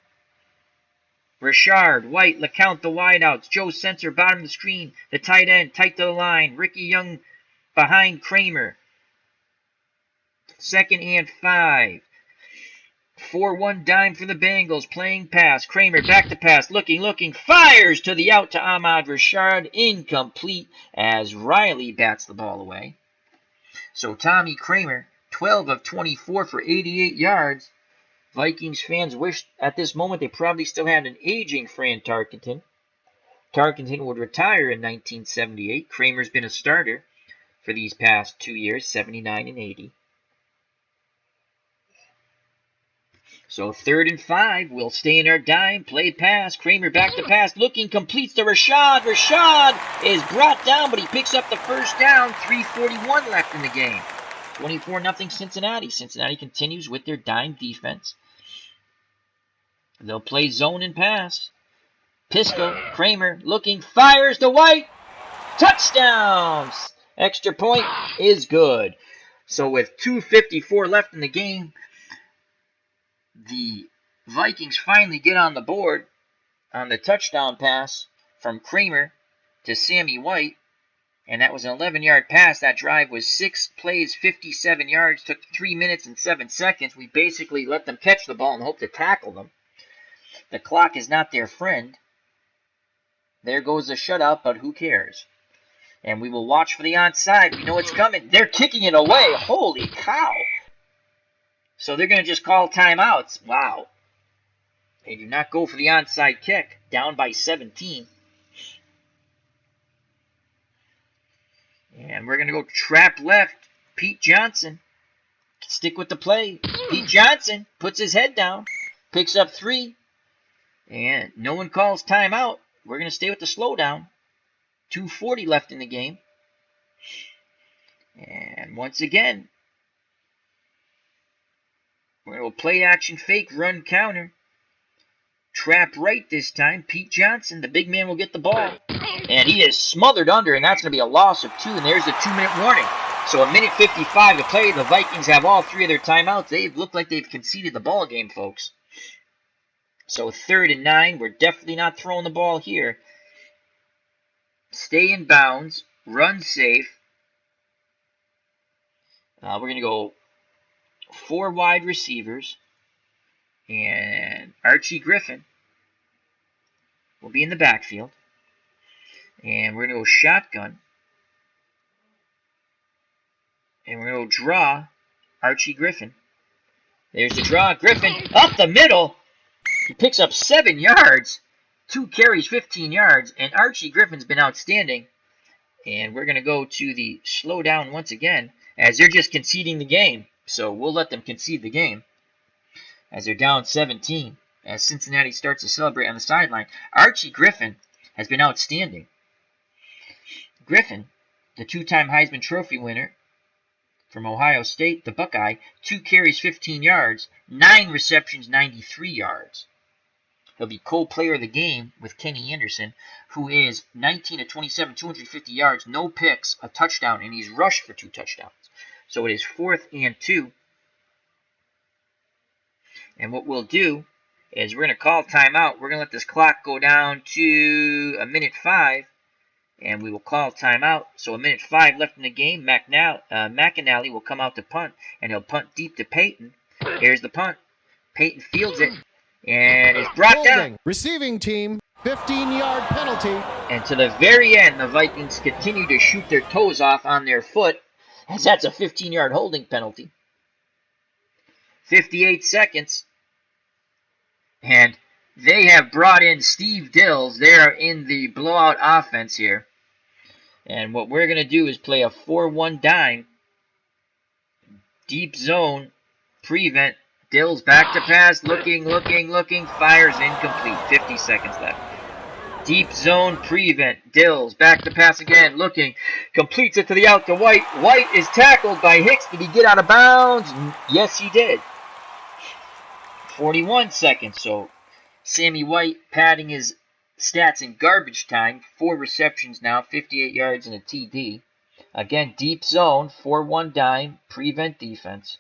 Richard, White, LeCount, the wideouts. Joe Sensor, bottom of the screen. The tight end, tight to the line. Ricky Young behind Kramer. 2nd and 5. 4-1 dime for the Bengals. Playing pass. Kramer back to pass. Looking. Fires to the out to Ahmad Richard. Incomplete as Riley bats the ball away. So Tommy Kramer, 12 of 24 for 88 yards. Vikings fans wish at this moment they probably still had an aging Fran Tarkenton. Tarkenton would retire in 1978. Kramer's been a starter for these past 2 years, 79 and 80. So 3rd and 5, we'll stay in our dime, play pass, Kramer back to pass, looking, completes to Rashad. Rashad is brought down, but he picks up the first down, 3:41 left in the game. 24-0 Cincinnati. Cincinnati continues with their dime defense. They'll play zone and pass. Pistol, Kramer looking, fires to White. Touchdowns! Extra point is good. So with 2:54 left in the game, the Vikings finally get on the board on the touchdown pass from Kramer to Sammy White. And that was an 11-yard pass. That drive was 6 plays, 57 yards, took 3 minutes and 7 seconds. We basically let them catch the ball and hope to tackle them. The clock is not their friend. There goes the shutout, but who cares? And we will watch for the onside. We know it's coming. They're kicking it away. Holy cow. So they're going to just call timeouts. Wow. They do not go for the onside kick. Down by 17. And we're going to go trap left. Pete Johnson. Stick with the play. Pete Johnson puts his head down. Picks up 3. And no one calls timeout. We're going to stay with the slowdown. 2:40 left in the game. And once again, we're going to play action fake, run counter. Trap right this time. Pete Johnson, the big man, will get the ball. And he is smothered under, and that's going to be a loss of 2. And there's the 2-minute warning. So 1:55 to play. The Vikings have all 3 of their timeouts. They look like they've conceded the ball game, folks. So 3rd and 9. We're definitely not throwing the ball here. Stay in bounds. Run safe. We're going to go 4 wide receivers. And Archie Griffin will be in the backfield. And we're going to go shotgun. And we're going to go draw Archie Griffin. There's the draw. Griffin up the middle. He picks up 7 yards. 2 carries, 15 yards. And Archie Griffin's been outstanding. And we're going to go to the slow down once again, as they're just conceding the game. So we'll let them concede the game as they're down 17. As Cincinnati starts to celebrate on the sideline. Archie Griffin has been outstanding. Griffin, the 2-time Heisman Trophy winner from Ohio State, the Buckeye, 2 carries, 15 yards, 9 receptions, 93 yards. He'll be co-player of the game with Kenny Anderson, who is 19 of 27, 250 yards, no picks, a touchdown, and he's rushed for 2 touchdowns. So it is 4th and 2. And what we'll do is we're going to call timeout. We're going to let this clock go down to 1:05, and we will call timeout. So 1:05 left in the game. McAnally will come out to punt, and he'll punt deep to Peyton. Here's the punt. Peyton fields it, and is brought down. Receiving team, 15-yard penalty. And to the very end, the Vikings continue to shoot their toes off on their foot, as that's a 15-yard holding penalty. 58 seconds. And they have brought in Steve Dills. They are in the blowout offense here. And what we're going to do is play a 4-1 dime. Deep zone. Prevent Dills back to pass, looking, fires incomplete. 50 seconds left. Deep zone prevent. Dills back to pass again, looking, completes it to the out to White. White is tackled by Hicks. Did he get out of bounds? Yes, he did. 41 seconds. So Sammy White padding his stats in garbage time. 4 receptions now, 58 yards and a TD. Again, deep zone, 4-1 dime, prevent defense.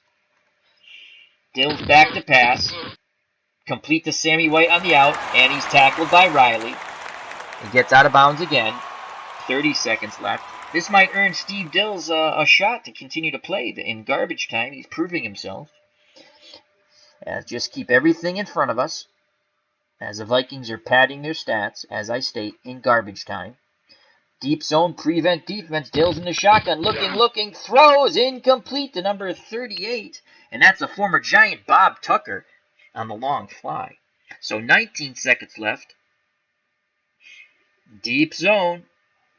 Dills back to pass. Complete to Sammy White on the out, and he's tackled by Riley. He gets out of bounds again. 30 seconds left. This might earn Steve Dills a shot to continue to play in garbage time. He's proving himself. Just keep everything in front of us as the Vikings are padding their stats, as I state, in garbage time. Deep zone, prevent defense. Dills in the shotgun, looking, throws, incomplete to number 38. And that's the former Giant Bob Tucker on the long fly. So 19 seconds left. Deep zone.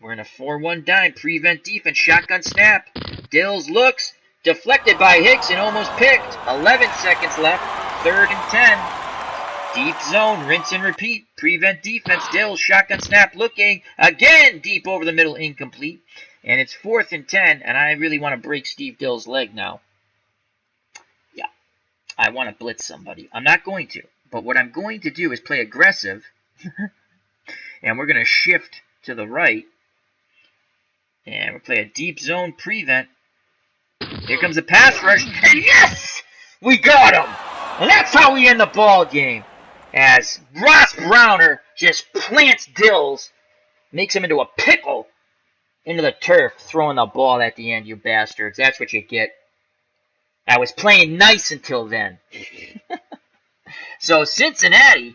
We're in a 4-1 dime. Prevent defense. Shotgun snap. Dills looks. Deflected by Hicks and almost picked. 11 seconds left. 3rd and 10. Deep zone. Rinse and repeat. Prevent defense. Dills. Shotgun snap. Looking. Again. Deep over the middle. Incomplete. And it's 4th and 10. And I really want to break Steve Dills' leg now. Yeah. I want to blitz somebody. I'm not going to. But what I'm going to do is play aggressive. And we're going to shift to the right. And we'll play a deep zone prevent. Here comes the pass rush. And yes! We got him! And that's how we end the ball game. As Ross Browner just plants Dills. Makes him into a pickle. Into the turf. Throwing the ball at the end, you bastards. That's what you get. I was playing nice until then. So Cincinnati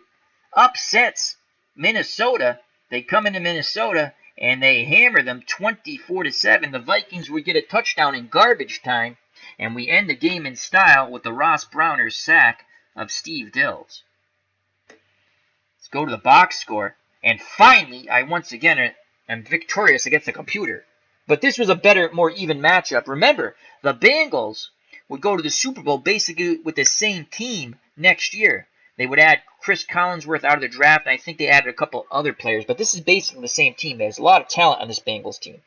upsets Minnesota. They come into Minnesota and they hammer them 24-7. The Vikings would get a touchdown in garbage time, and we end the game in style with the Ross Browner sack of Steve Dills. Let's go to the box score, and finally, I once again am victorious against the computer. But this was a better, more even matchup. Remember, the Bengals would go to the Super Bowl basically with the same team next year. They would add Chris Collinsworth out of the draft, and I think they added a couple other players. But this is basically the same team. There's a lot of talent on this Bengals team.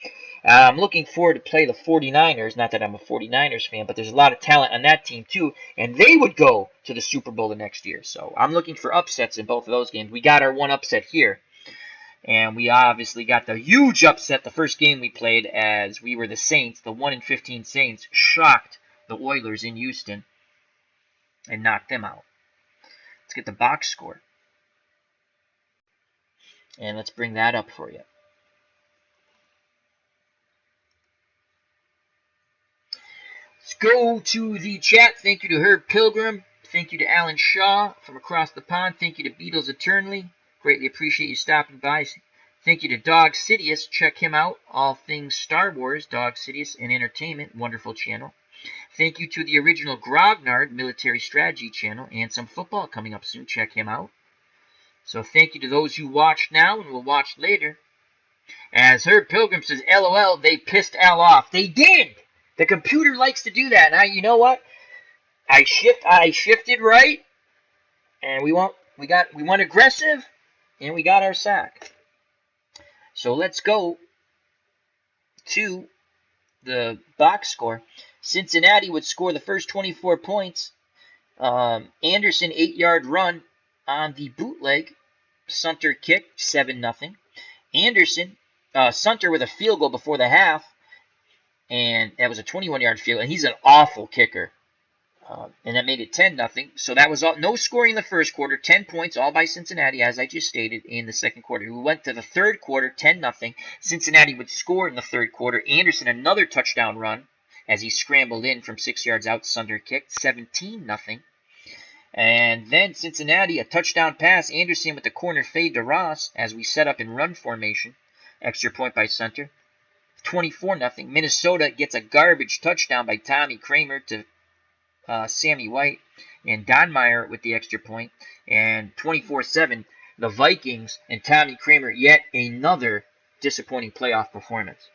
I'm looking forward to play the 49ers. Not that I'm a 49ers fan, but there's a lot of talent on that team too. And they would go to the Super Bowl the next year. So I'm looking for upsets in both of those games. We got our one upset here. And we obviously got the huge upset the first game we played, as we were the Saints. The 1-15 Saints shocked the Oilers in Houston and knocked them out. Let's get the box score. And let's bring that up for you. Let's go to the chat. Thank you to Herb Pilgrim. Thank you to Alan Shaw from across the pond. Thank you to Beatles Eternally. Greatly appreciate you stopping by. Thank you to Dog Sidious. Check him out. All things Star Wars, Dog Sidious and Entertainment. Wonderful channel. Thank you to the original Grognard Military Strategy channel and some football coming up soon. Check him out. So thank you to those who watched now and will watch later. As Herb Pilgrim says, LOL, they pissed Al off. They did! The computer likes to do that. And you know what? I shifted right, and we went aggressive, and we got our sack. So let's go to the box score. Cincinnati would score the first 24 points. Anderson 8-yard run on the bootleg. Sunter kick 7-0. Anderson, Sunter with a field goal before the half, and that was a 21-yard field. And he's an awful kicker. And that made it 10-0. So that was all. No scoring in the first quarter. 10 points, all by Cincinnati, as I just stated, in the second quarter. We went to the third quarter, 10-0. Cincinnati would score in the third quarter. Anderson, another touchdown run, as he scrambled in from 6 yards out. Sunter kicked 17-0. And then Cincinnati, a touchdown pass. Anderson with the corner fade to Ross as we set up in run formation. Extra point by Sunter. 24-0. Minnesota gets a garbage touchdown by Tommy Kramer to Sammy White, and Don Meyer with the extra point. And 24-7, the Vikings and Tommy Kramer, yet another disappointing playoff performance.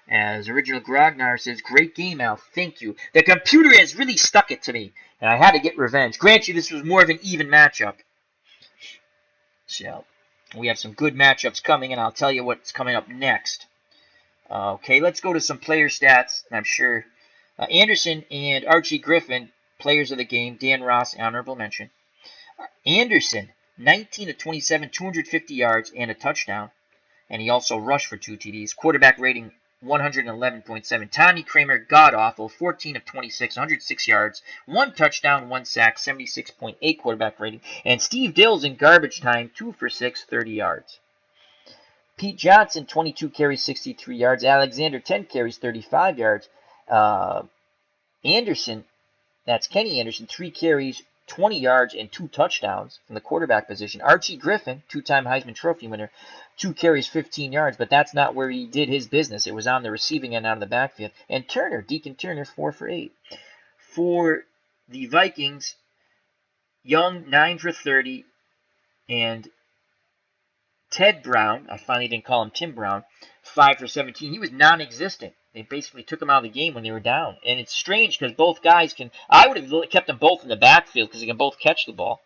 As Original Grognar says, great game, Al. Thank you. The computer has really stuck it to me, and I had to get revenge. Grant you, this was more of an even matchup. So, we have some good matchups coming, and I'll tell you what's coming up next. Okay, let's go to some player stats. I'm sure Anderson and Archie Griffin, players of the game. Dan Ross, honorable mention. Anderson, 19 of 27, 250 yards and a touchdown. And he also rushed for 2 TDs. Quarterback rating 111.7. Tommy Kramer, god-awful, 14 of 26, 106 yards, 1 touchdown, 1 sack, 76.8 quarterback rating. And Steve Dills in garbage time, 2 for 6, 30 yards. Pete Johnson, 22 carries, 63 yards. Alexander, 10 carries, 35 yards. Anderson, that's Kenny Anderson, 3 carries, 20 yards, and 2 touchdowns from the quarterback position. Archie Griffin, 2-time Heisman Trophy winner, 2 carries, 15 yards, but that's not where he did his business. It was on the receiving end out of the backfield. And Turner, Deacon Turner, 4 for 8. For the Vikings, Young, 9 for 30, and Ted Brown, I finally didn't call him Tim Brown, 5 for 17. He was non-existent. They basically took him out of the game when they were down. And it's strange because both guys can... I would have kept them both in the backfield because they can both catch the ball.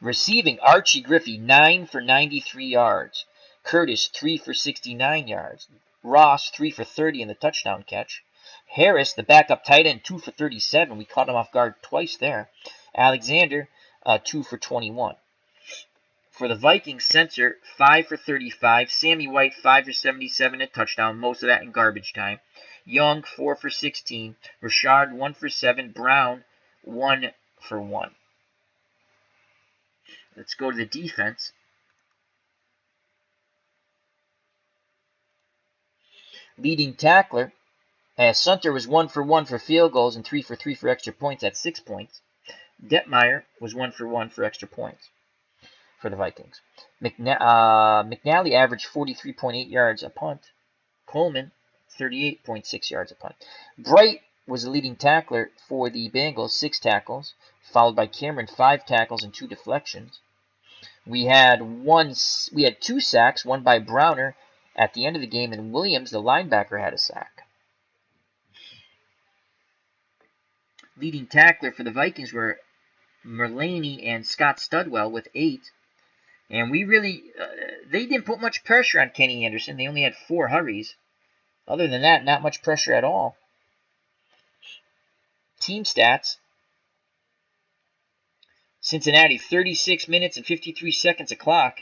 Receiving, Archie Griffin, 9 for 93 yards. Curtis, 3 for 69 yards. Ross, 3 for 30 in the touchdown catch. Harris, the backup tight end, 2 for 37. We caught him off guard twice there. Alexander, 2 for 21. For the Vikings, center, 5 for 35. Sammy White, 5 for 77, a touchdown, most of that in garbage time. Young, 4 for 16. Richard, 1 for 7. Brown, 1 for 1. Let's go to the defense. Leading tackler, Sunter was 1 for 1 for field goals and 3 for 3 for extra points at 6 points. Detmeyer was 1 for 1 for extra points for the Vikings. McNally averaged 43.8 yards a punt. Coleman, 38.6 yards a punt. Bright was the leading tackler for the Bengals, 6 tackles, followed by Cameron, 5 tackles and 2 deflections. We had 2 sacks, one by Browner at the end of the game, and Williams, the linebacker, had a sack. Leading tackler for the Vikings were Merlaney and Scott Studwell with 8. And we really, they didn't put much pressure on Kenny Anderson. They only had 4 hurries. Other than that, not much pressure at all. Team stats. Cincinnati, 36 minutes and 53 seconds of clock.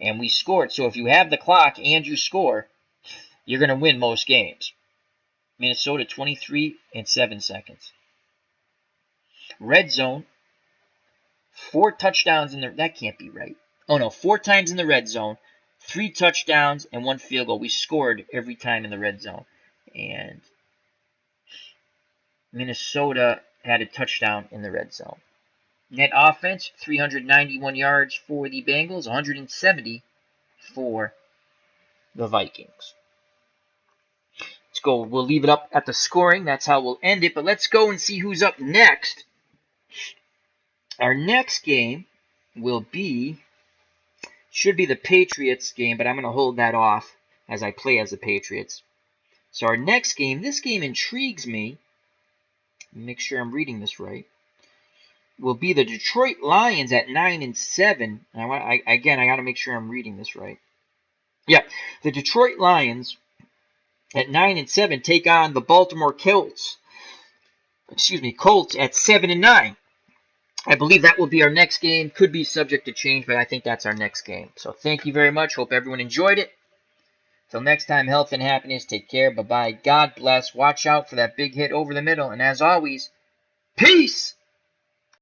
And we scored. So if you have the clock and you score, you're going to win most games. Minnesota, 23 and 7 seconds. Red zone. 4 touchdowns in the... That can't be right. Oh, no. 4 times in the red zone. 3 touchdowns and 1 field goal. We scored every time in the red zone. And Minnesota had a touchdown in the red zone. Net offense, 391 yards for the Bengals, 170 for the Vikings. Let's go. We'll leave it up at the scoring. That's how we'll end it. But let's go and see who's up next. Our next game should be the Patriots game, but I'm going to hold that off as I play as the Patriots. So our next game, this game intrigues me. Make sure I'm reading this right. Will be the Detroit Lions at 9 and 7. I got to make sure I'm reading this right. Yeah, the Detroit Lions at 9 and 7 take on the Baltimore Colts. Colts at 7 and 9. I believe that will be our next game. Could be subject to change, but I think that's our next game. So thank you very much. Hope everyone enjoyed it. Till next time, health and happiness. Take care. Bye-bye. God bless. Watch out for that big hit over the middle. And as always, peace!